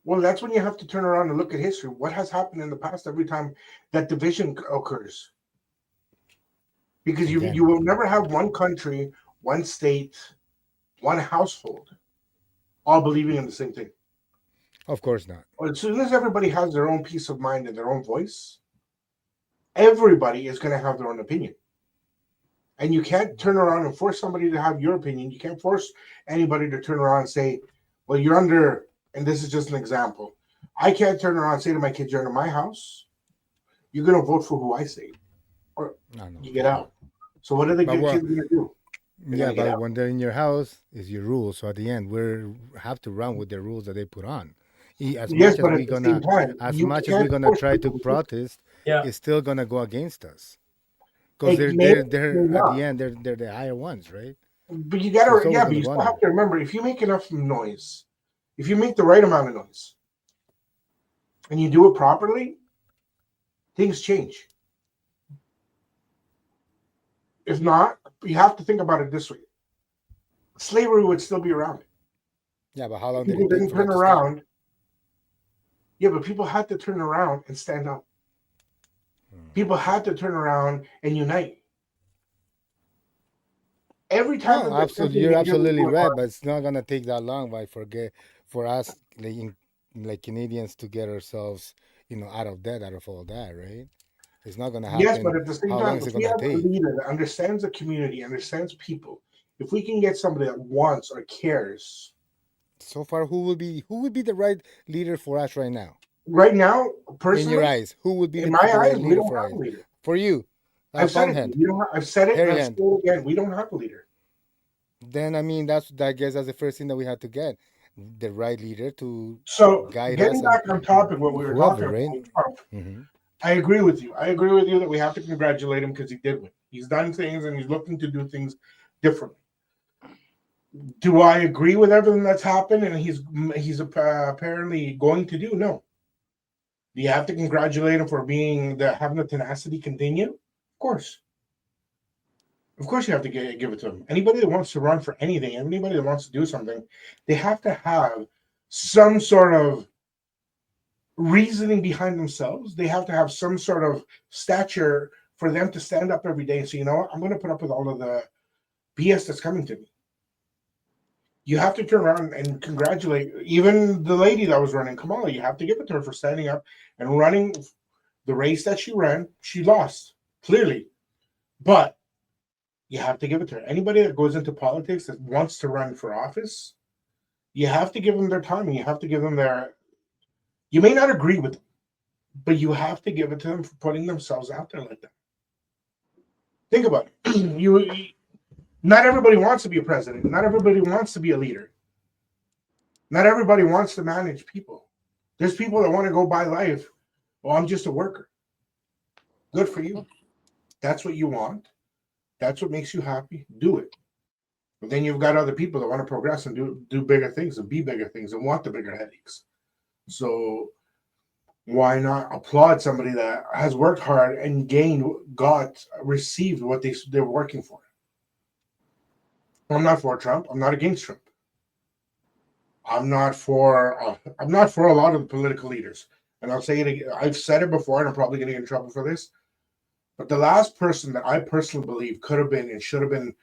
Well, that's when you have to turn around and look at history. What has happened in the past every time that division occurs? Because you Again, will never have one country, one state, one household all believing in the same thing. of course not. As soon as everybody has their own peace of mind and their own voice, everybody is going to have their own opinion. And you can't turn around and force somebody to have your opinion. You can't force anybody to turn around and say, well, you're under, and this is just an example. I can't turn around and say to my kids, you're under my house. You're going to vote for who I say, or No, no, you for get sure. out. So what are the But good well, kids going to do? They're going yeah, to get but out. when they're in your house, is your rules. So at the end, we have to run with the rules that they put on. As Yes, much as but we at the same gonna, time, as you much as we're can't gonna force try to people to do it. protest, yeah. it's still gonna go against us. Because It may, they're may at not. the end, they're the higher ones, right? But you So it's gotta, always yeah, but gonna you go still under. have to remember if you make enough noise, if you make the right amount of noise and you do it properly, things change. If not, you have to think about it this way: slavery would still be around. Yeah, but how long did People it take didn't for turn that to stop? around. Yeah, but people had to turn around and stand up. People had to turn around and unite. Every time No, that there's absolutely, something you're major absolutely going right, on, but it's not gonna take that long. But for us, like Canadians, to get ourselves, out of debt, out of all that, right? It's not gonna yes, happen. but at the same How long time, is if it we gonna have a take? leader that understands the community, understands people, if we can get somebody that wants or cares, So far, who would be the right leader for us right now? right now, In your personally, eyes, who would be in the, my the right eyes, we leader don't for have a us? leader. For you, I've said palm it. hand, We don't. I've said it, and hairy I've said hand. it again. We don't have a leader. Then I mean, I guess that's the first thing that we have to get the right leader to So, guide us getting and back on topic, what we were whoever, talking about right? with Trump, Hmm. I agree with you. I agree with you that we have to congratulate him because he did win. He's done things and he's looking to do things differently. Do I agree with everything that's happened and he's apparently going to do? No. Do you have to congratulate him for having the tenacity continue? Of course. Of course, you have to give it to them. Anybody that wants to run for anything, anybody that wants to do something, they have to have some sort of reasoning behind themselves. They have to have some sort of stature for them to stand up every day and say, you know what, I'm going to put up with all of the BS that's coming to me. You have to turn around and congratulate even the lady that was running, Kamala. You have to give it to her for standing up and running the race that she ran. She lost, clearly. But you have to give it to her. Anybody that goes into politics that wants to run for office, you have to give them their time and you have to give them you may not agree with them, but you have to give it to them for putting themselves out there like that. Think about it. Not everybody wants to be a president. Not everybody wants to be a leader. Not everybody wants to manage people. There's people that want to go by life. Well, I'm just a worker. Good for you. That's what you want. That's what makes you happy. Do it. But then you've got other people that want to progress and do bigger things and be bigger things and want the bigger headaches. So why not applaud somebody that has worked hard and received what they're working for? I'm not for Trump. I'm not against Trump. I'm not for a lot of the political leaders. And I'll say it again. I've said it before, and I'm probably going to get in trouble for this. But the last person that I personally believe could have been and should have been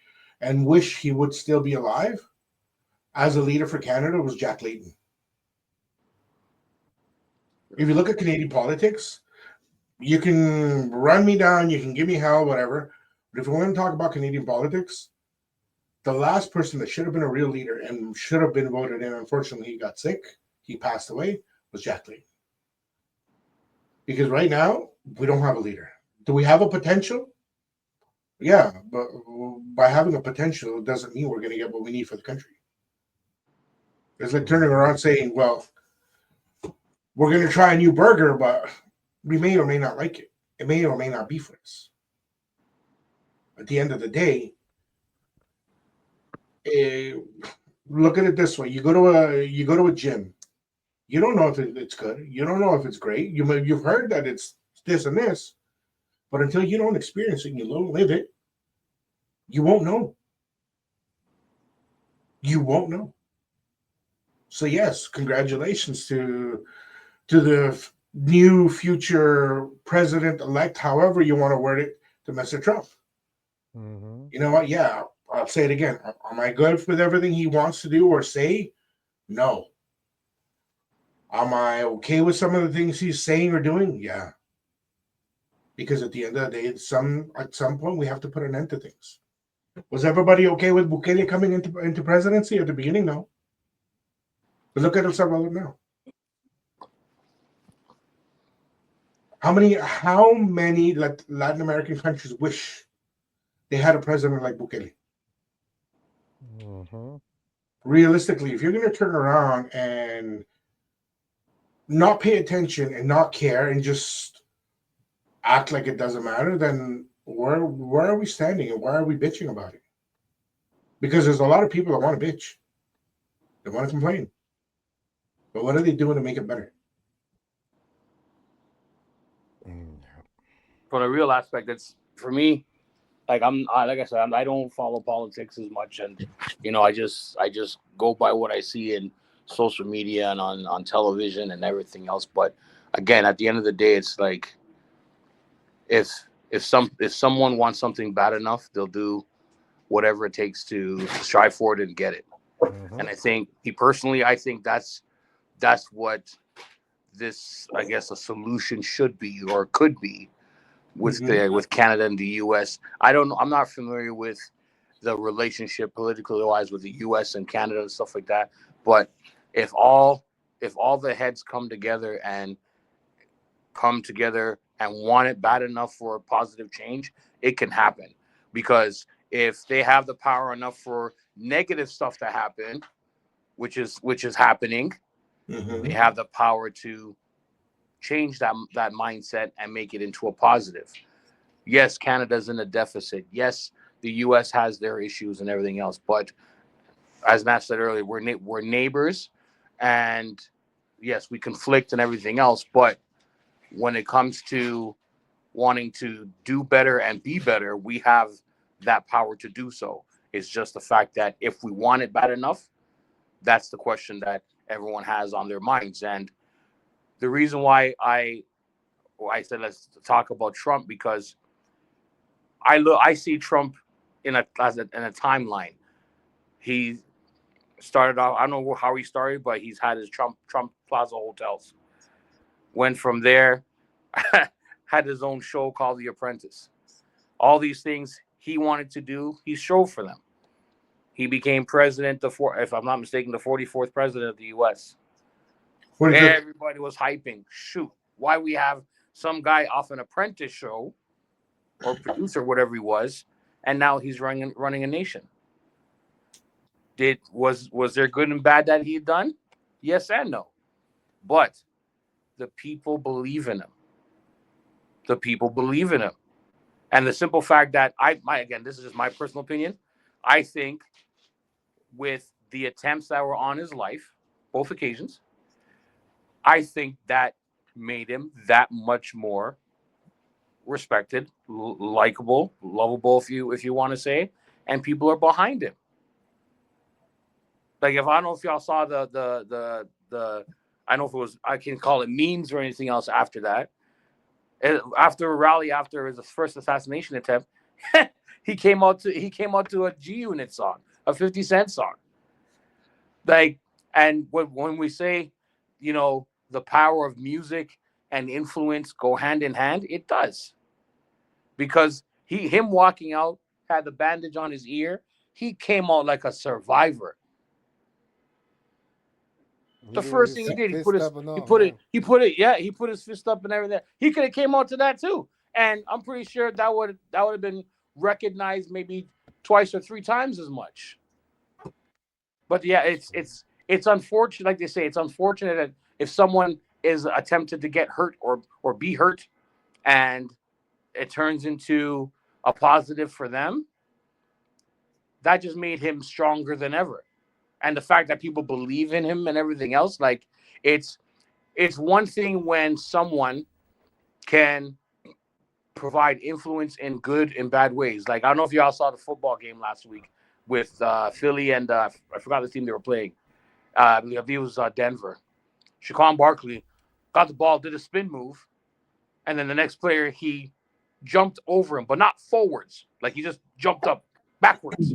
and wish he would still be alive as a leader for Canada was Jack Layton. If you look at Canadian politics, you can run me down, you can give me hell, whatever. But if we want to talk about Canadian politics, the last person that should have been a real leader and should have been voted in, unfortunately, he got sick, he passed away, was Jack Layton. Because right now, we don't have a leader. Do we have a potential? Yeah, but by having a potential, it doesn't mean we're going to get what we need for the country. It's like turning around saying, well, we're going to try a new burger, but we may or may not like it. It may or may not be for us. At the end of the day, look at it this way: you go to a gym. You don't know if it's good. You don't know if it's great. You've heard that it's this and this, but until you don't experience it and you don't live it, you won't know. You won't know. So yes, congratulations to the new future president-elect, however you want to word it, to Mr. Trump. Mm-hmm. You know what? Yeah, I'll say it again. Am I good with everything he wants to do or say? No. Am I okay with some of the things he's saying or doing? Yeah. Because at the end of the day, at some point, we have to put an end to things. Was everybody okay with Bukele coming into presidency at the beginning? No. But look at El Salvador now. How many Latin American countries wish they had a president like Bukele? Mm-hmm. Realistically, if you're going to turn around and not pay attention and not care and just act like it doesn't matter, then where are we standing and why are we bitching about it? Because there's a lot of people that want to bitch. They want to complain. But what are they doing to make it better? From a real aspect, it's for me. Like like I said, I don't follow politics as much, and I just go by what I see in social media and on television and everything else. But again, at the end of the day, it's like if someone wants something bad enough, they'll do whatever it takes to strive for it and get it. Mm-hmm. And I think I think that's what this, I guess, a solution should be or could be with with Canada and the U.S. I'm not familiar with the relationship politically wise with the U.S. and Canada and stuff like that. But if all the heads come together and want it bad enough for a positive change, it can happen. Because if they have the power enough for negative stuff to happen, which is happening, they have the power to change that mindset and make it into a positive. Yes, Canada's in a deficit. Yes, the U.S. has their issues and everything else. But as Matt said earlier, we're neighbors, and yes, we conflict and everything else. But when it comes to wanting to do better and be better, we have that power to do so. It's just the fact that if we want it bad enough, that's the question that everyone has on their minds. And the reason why I said let's talk about Trump, because I see Trump in a timeline. He started off, I don't know how he started, but he's had his Trump Plaza hotels. Went from there, had his own show called The Apprentice. All these things he wanted to do, he showed for them. He became president, if I'm not mistaken, the 44th president of the U.S. 45th. Everybody was hyping. Shoot, why we have some guy off an Apprentice show or producer, whatever he was, and now he's running a nation. Was there good and bad that he had done? Yes and no. But the people believe in him. The people believe in him. And the simple fact that again, this is just my personal opinion. I think with the attempts that were on his life, both occasions, I think that made him that much more respected, likable, lovable, if you want to say, and people are behind him. Like, if I don't know if y'all saw the I don't know if it was, I can call it memes or anything else after that. After a rally, after his first assassination attempt, he came out to a G Unit song, a 50 Cent song. Like, and when we say, the power of music and influence go hand in hand, it does. Because him walking out, had the bandage on his ear, he came out like a survivor. The first thing he did, he put his fist up and everything. He could have came out to that too, and I'm pretty sure that would have been recognized maybe twice or three times as much. But yeah, it's unfortunate. Like they say, it's unfortunate that if someone is attempted to get hurt or be hurt, and it turns into a positive for them, that just made him stronger than ever. And the fact that people believe in him and everything else, like, it's one thing when someone can provide influence in good and bad ways. Like, I don't know if y'all saw the football game last week with Philly and I forgot the team they were playing. I believe it was Denver. Saquon Barkley got the ball, did a spin move, and then the next player, he jumped over him, but not forwards. Like, he just jumped up backwards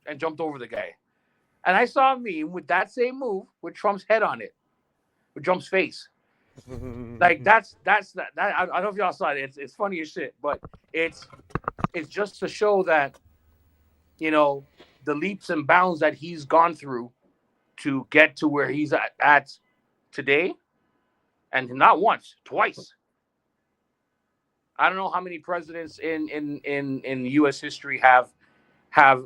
and jumped over the guy. And I saw a meme with that same move with Trump's head on it, with Trump's face. Like, that's that. I don't know if y'all saw it. It's funny as shit, but it's just to show that, the leaps and bounds that he's gone through to get to where he's at today, and not once, twice. I don't know how many presidents in U.S. history have a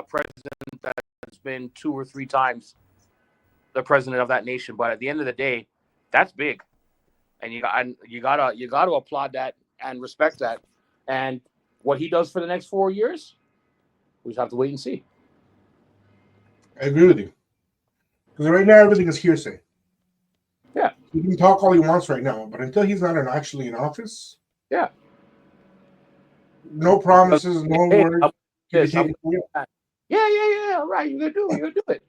president that's been 2 or 3 times the president of that nation, but at the end of the day, that's big, and you gotta applaud that and respect that. And what he does for the next 4 years, we just have to wait and see. I agree with you, because right now everything is hearsay. Yeah, he can talk all he wants right now, but until he's not actually in office, yeah, no promises, no words. Yeah. Right, you're gonna do it.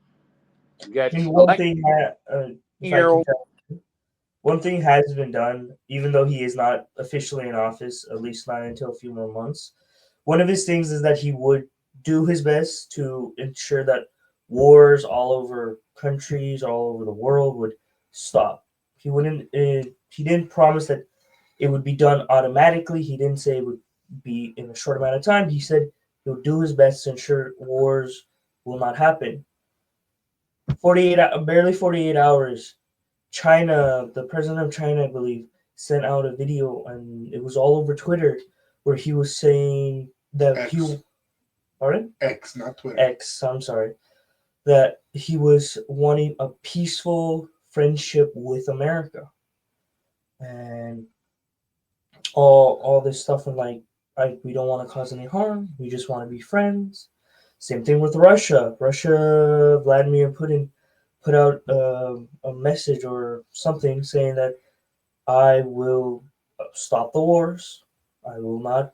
One thing has been done, even though he is not officially in office, at least not until a few more months. One of his things is that he would do his best to ensure that wars all over countries, all over the world would stop. He didn't promise that it would be done automatically. He didn't say it would be in a short amount of time. He said he'll do his best to ensure wars will not happen. Barely 48 hours, China, the president of China, I believe, sent out a video, and it was all over Twitter, where he was saying that X, not Twitter. X, I'm sorry. That he was wanting a peaceful friendship with America. And all this stuff, and we don't want to cause any harm. We just want to be friends. Same thing with Russia. Vladimir Putin put out a message or something saying that I will stop the wars. I will not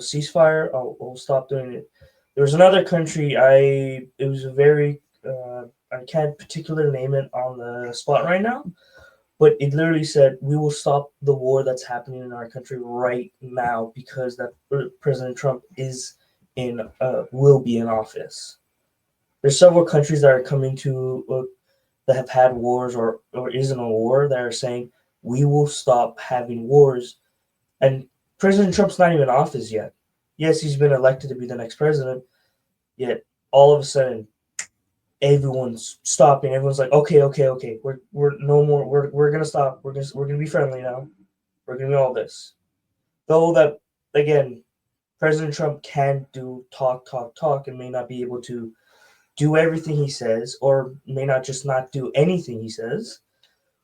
cease fire. I'll stop doing it. There was another country. It was a very I can't particularly name it on the spot right now, but it literally said, we will stop the war that's happening in our country right now because that President Trump will be in office. There's several countries that are coming to that have had wars or is in a war that are saying we will stop having wars. And President Trump's not even in office yet. Yes, he's been elected to be the next president, yet all of a sudden everyone's stopping. Everyone's like, okay, we're no more. We're gonna stop. We're gonna be friendly now. We're gonna do all this. Though that again, President Trump can talk, and may not be able to do everything he says, or may not just not do anything he says.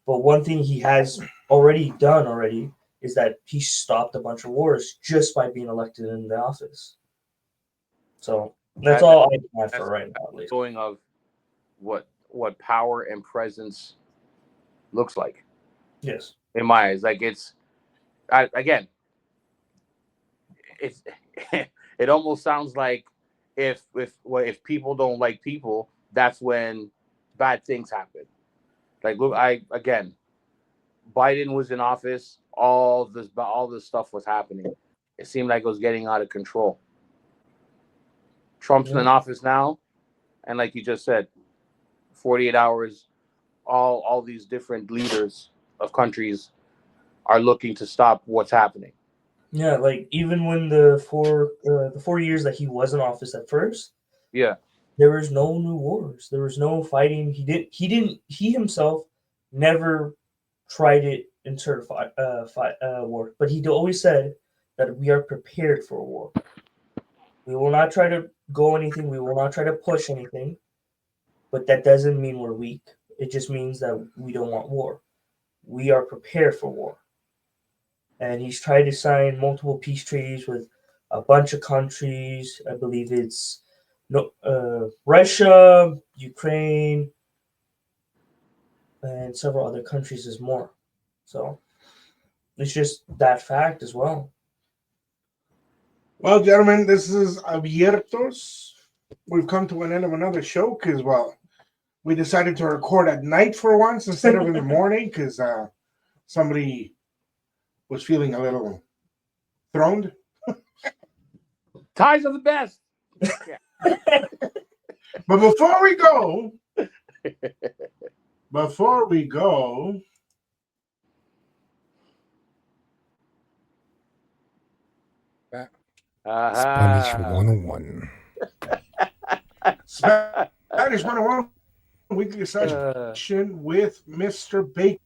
But one thing he has already done is that he stopped a bunch of wars just by being elected in the office. So that's all I have for right now, at least. Showing of what power and presence looks like. Yes. In my eyes, like it's it almost sounds like if people don't like people, that's when bad things happen. Like look, Biden was in office, all this stuff was happening. It seemed like it was getting out of control. Trump's in office now, and like you just said, 48 hours, all these different leaders of countries are looking to stop what's happening. Yeah, like even when the 4 years that he was in office at first, there was no new wars. There was no fighting. He himself never tried it in certified war, but he always said that we are prepared for a war. We will not try to go anything. We will not try to push anything, but that doesn't mean we're weak. It just means that we don't want war. We are prepared for war. And he's tried to sign multiple peace treaties with a bunch of countries. I believe it's Russia, Ukraine, and several other countries as more. So it's just that fact as well. Well, gentlemen, this is Abiertos. We've come to an end of another show because, well, we decided to record at night for once instead of in the morning because somebody was feeling a little thrown. Ties are the best. But before we go, Spanish 101. Spanish 101 weekly session with Mr. Bacon.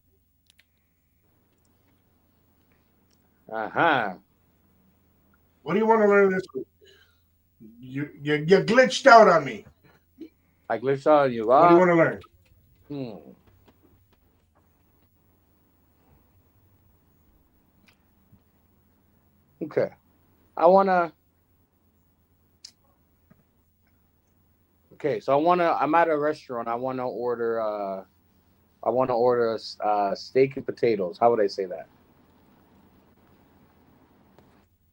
What do you want to learn this week? You glitched out on me. I glitched out on you. What do you want to learn? Okay. I'm at a restaurant. I want to order steak and potatoes. How would I say that?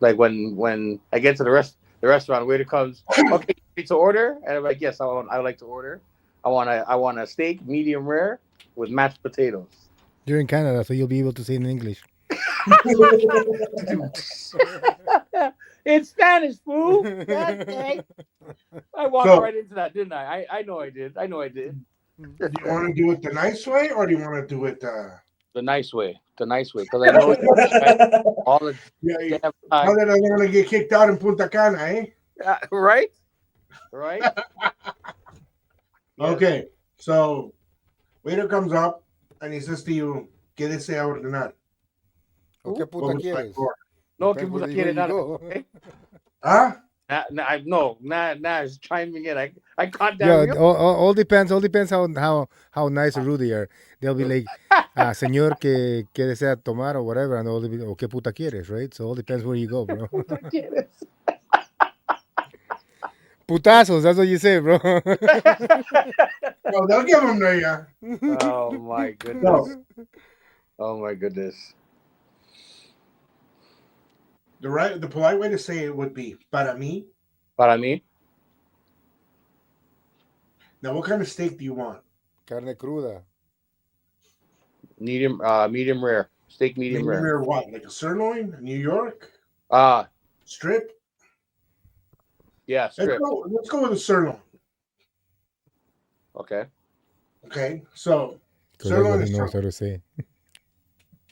Like when I get to the restaurant, waiter comes, okay, to order, and I'm like, yes, I would like to order. I want a steak, medium rare, with mashed potatoes. You're in Canada, so you'll be able to say it in English. It's Spanish, fool. I walked right into that, didn't I? I know I did. Do you want to do it the nice way, or do you want to do it the nice way? The nice way, because I know all the how that I want to get kicked out in Punta Cana, eh? Right. Okay, so waiter comes up and he says to you, ¿Qué desea ordenar? ¿Qué puta quieres? No, ¿qué puta quieres? Huh? No, it's chiming in. I caught that. Yeah, all depends how nice or rude they are. They'll be like, señor, ¿qué desea tomar or whatever, and all be, ¿qué puta quieres, right? So all depends where you go, bro. Putazos, that's what you say, bro. Well, they'll give them to you. Oh my goodness. Oh my goodness. The polite way to say it would be para mí. Para mí. Now, what kind of steak do you want? Carne cruda. Medium rare. Steak medium rare. Medium rare what? Like a sirloin? New York? Strip? Yeah, strip. Let's go with a sirloin. Okay. Okay, so sirloin is knows how to say.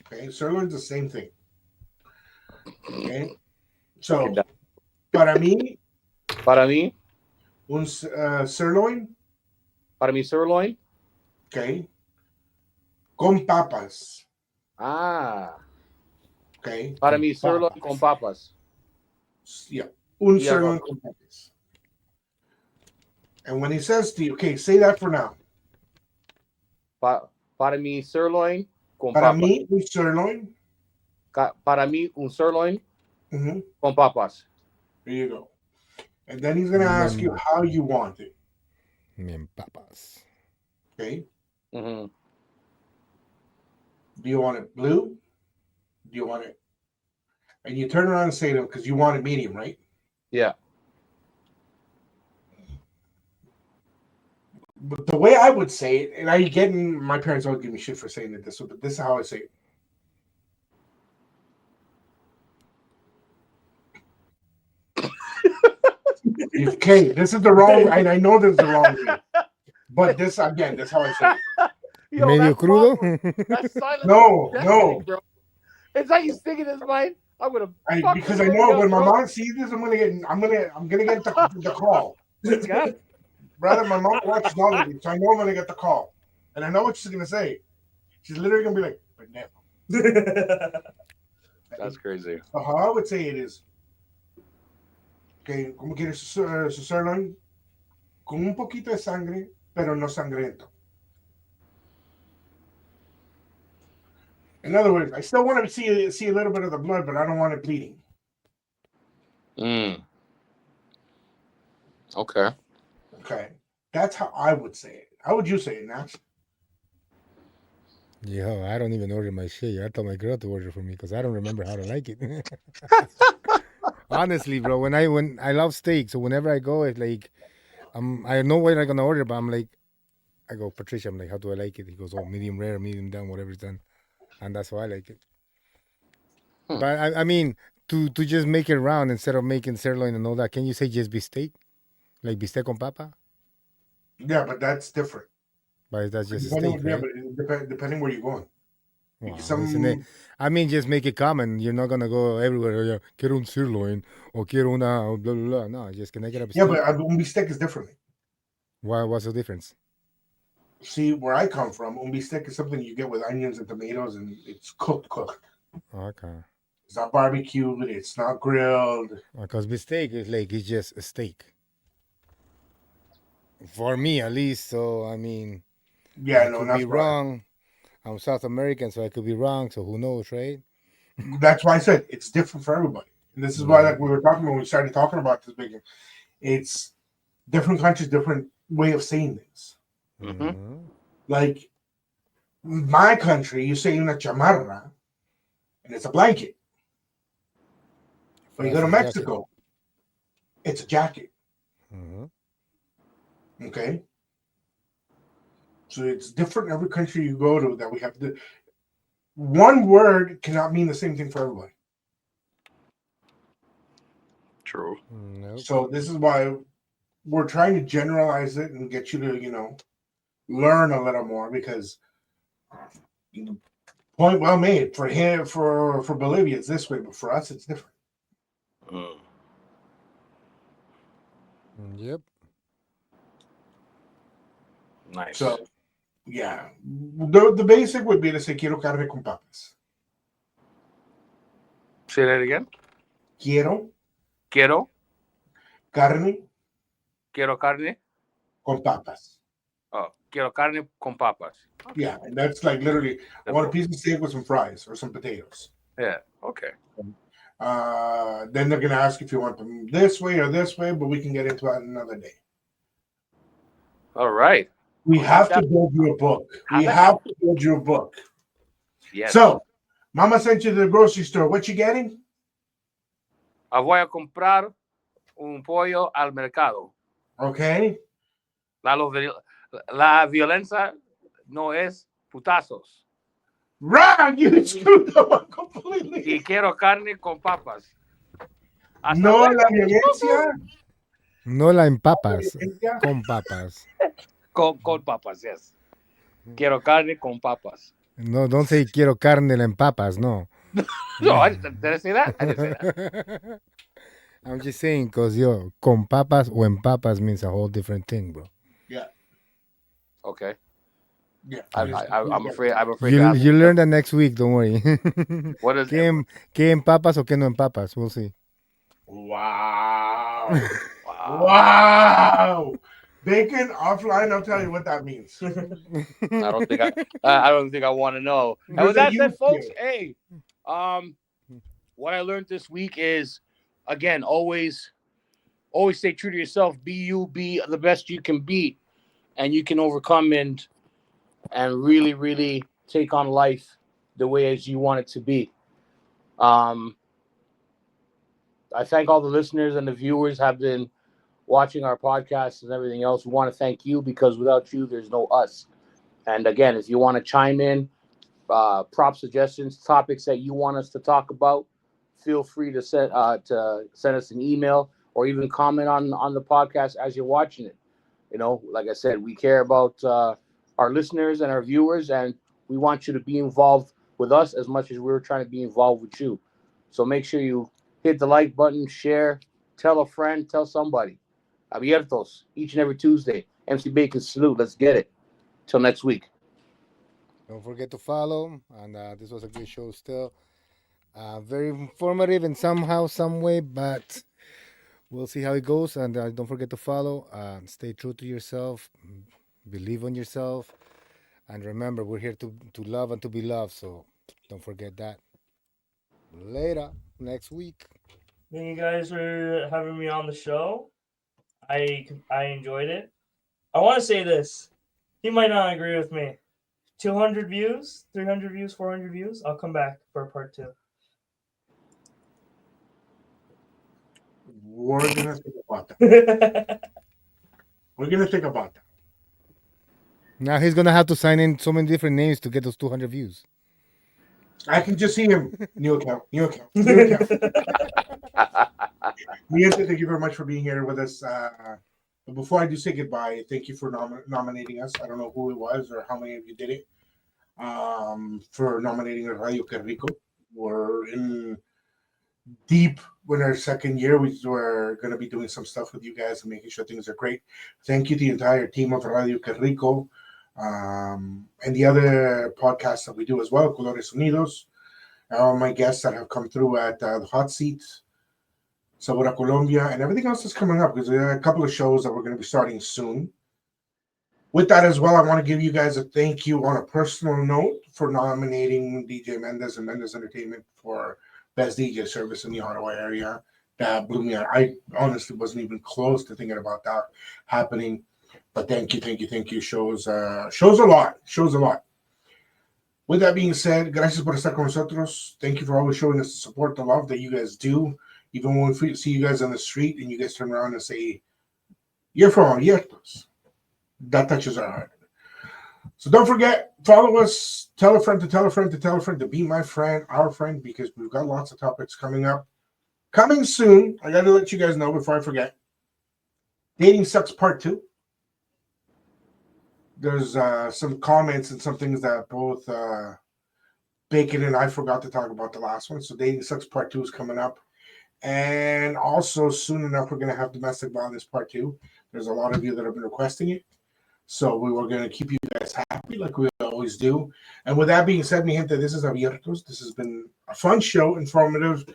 Okay, sirloin's the same thing. Okay, so para mí, un sirloin. Para mí sirloin. Okay. Con papas. Okay. Okay. Para mí sirloin con papas. Yeah. Un Y sirloin arroz. con papas. And when he says to you, okay, say that for now. Para mí, sirloin con Para papas. mí, un sirloin. Para mí, un sirloin Mm-hmm. con papas. There you go. And then he's going to ask you how you want it. Me empapas. Okay. Mm-hmm. Do you want it blue? Do you want it? And you turn around and say to him, because you want it medium, right? Yeah. But the way I would say it, and I get in, my parents always give me shit for saying it this way, but this is how I say it. Okay, this is the wrong, and I know this is the wrong way. But this, again, that's how I say it. Medio that's crudo? awkward. That's silent. No, Destiny, no. bro. It's like he's thinking his mind. I'm gonna Because I know when my mom sees this, I'm gonna get the call. God. Brother, my mom watches all of it, so I know I'm gonna get the call. And I know what she's gonna say. She's literally gonna be like, "Pendejo." That's crazy. So how I would say it is, okay, ¿cómo quieres su sirloin? Con un poquito de sangre, pero no sangriento. In other words, I still want to see a little bit of the blood, but I don't want it bleeding. Okay. Okay. That's how I would say it. How would you say it, Nash? Yo, I don't even order my shit. I told my girl to order for me because I don't remember how to like it. Honestly, bro, when I love steak, so whenever I go, it's like I know what I'm gonna order, but I'm like, I go, Patricia, I'm like, how do I like it? He goes, oh, medium rare, medium done, whatever's done, and that's how I like it. But I mean, to just make it round instead of making sirloin and all that, can you say just bistec, like bistec con papa? Yeah, but that's different. But that's just a Depending, steak, yeah, right? but depending where you're going. Wow, Some, isn't it? I mean, just make it common. You're not gonna go everywhere. "Oh, yeah, quiero un sirloin or quiero una blah blah blah. No, just can I get a yeah, bistec? but un bistec is different. What's the difference? See, where I come from, un bistec is something you get with onions and tomatoes, and it's cooked. Okay. It's not barbecued. It's not grilled. Because bistec is like it's just a steak. For me, at least. So I mean, Yeah, I no, could not be for us. wrong. I'm South American, so I could be wrong. So who knows, right? That's why I said it's different for everybody. And this is why, like we were talking when we started talking about this big, it's different countries, different way of saying things. Mm-hmm. Like my country, you say una chamarra, and it's a blanket. But you go to Mexico, it's a jacket. Okay. So it's different in every country you go to that we have to. One word cannot mean the same thing for everybody. True. Nope. So this is why we're trying to generalize it and get you to, learn a little more, because point well made. For him, for Bolivia, it's this way, but for us, it's different. Yep. Nice. So, yeah, the basic would be to say quiero carne con papas. Say that again. Quiero Quiero carne carne. con papas. Oh, quiero carne con papas. Okay. Yeah, and that's like literally, I want a piece of steak with some fries or some potatoes. Yeah. Okay. Then they're gonna ask if you want them this way or this way, but we can get into that another day. All right. We have to build you a book. Yes. So, Mama sent you to the grocery store. What you getting? Voy a comprar un pollo al mercado. Okay. La violencia no es putazos. Wrong! You screwed that one completely. Y quiero carne con papas. No la violencia. No la empapas. Con papas. Con papas, yes. Quiero carne con papas. No, don't say quiero carne la empapas. No. No, I didn't say that. I'm just saying because con papas o empapas means a whole different thing, bro. Yeah. Okay. Yeah. I'm afraid. You learn that next week. Don't worry. What is ¿Qué empapas o qué no empapas? We'll see. Wow. Wow. Bacon offline, I'll tell you what that means. I don't think I want to know. And with that said, folks, hey, what I learned this week is, again, always stay true to yourself. Be you, be the best you can be, and you can overcome and really, really take on life the way as you want it to be. I thank all the listeners and the viewers have been watching our podcast and everything else. We want to thank you because without you, there's no us. And again, if you want to chime in, prop suggestions, topics that you want us to talk about, feel free to send us an email or even comment on the podcast as you're watching it. You know, like I said, we care about our listeners and our viewers, and we want you to be involved with us as much as we're trying to be involved with you. So make sure you hit the like button, share, tell a friend, tell somebody. Abiertos, each and every Tuesday. MC Bacon salute. Let's get it. Till next week. Don't forget to follow. And this was a good show still. Very informative in somehow, some way, but we'll see how it goes. And don't forget to follow. Stay true to yourself. Believe on yourself. And remember, we're here to love and to be loved. So don't forget that. Later. Next week. Thank you guys for having me on the show. I enjoyed it. I want to say this. He might not agree with me. 200 views, 300 views, 400 views. I'll come back for part 2. We're gonna think about that. We're gonna think about that. Now he's gonna have to sign in so many different names to get those 200 views. I can just see him. New account. Miente, thank you very much for being here with us. But before I do say goodbye, thank you for nominating us. I don't know who it was or how many of you did it. For nominating Radio Que Rico. We're in deep in our second year. We're going to be doing some stuff with you guys and making sure things are great. Thank you to the entire team of Radio Que Rico. And the other podcasts that we do as well, Colores Unidos, all my guests that have come through at the Hot Seat, Sabora Colombia, and everything else that's coming up, because there are a couple of shows that we're going to be starting soon. With that as well, I want to give you guys a thank you on a personal note for nominating DJ Mendez and Mendez Entertainment for Best DJ Service in the Ottawa area. That blew me out. I honestly wasn't even close to thinking about that happening. But thank you. Shows a lot. With that being said, gracias por estar con nosotros. Thank you for always showing us the support, the love that you guys do. Even when we see you guys on the street and you guys turn around and say, you're from Abiertos. That touches our heart. So don't forget, follow us, tell a friend to be my friend, our friend, because we've got lots of topics coming up. Coming soon, I got to let you guys know before I forget. Dating Sucks Part 2. There's some comments and some things that both Bacon and I forgot to talk about the last one. So Dating Sucks Part 2 is coming up. And also soon enough, we're going to have Domestic Violence Part 2. There's a lot of you that have been requesting it. So we were going to keep you guys happy like we always do. And with that being said, mi gente, this is Abiertos. This has been a fun show, informative,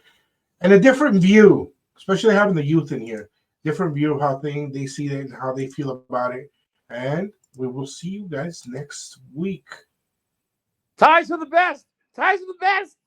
and a different view, especially having the youth in here. Different view of how they see it and how they feel about it. And we will see you guys next week. Ties are the best. Ties are the best.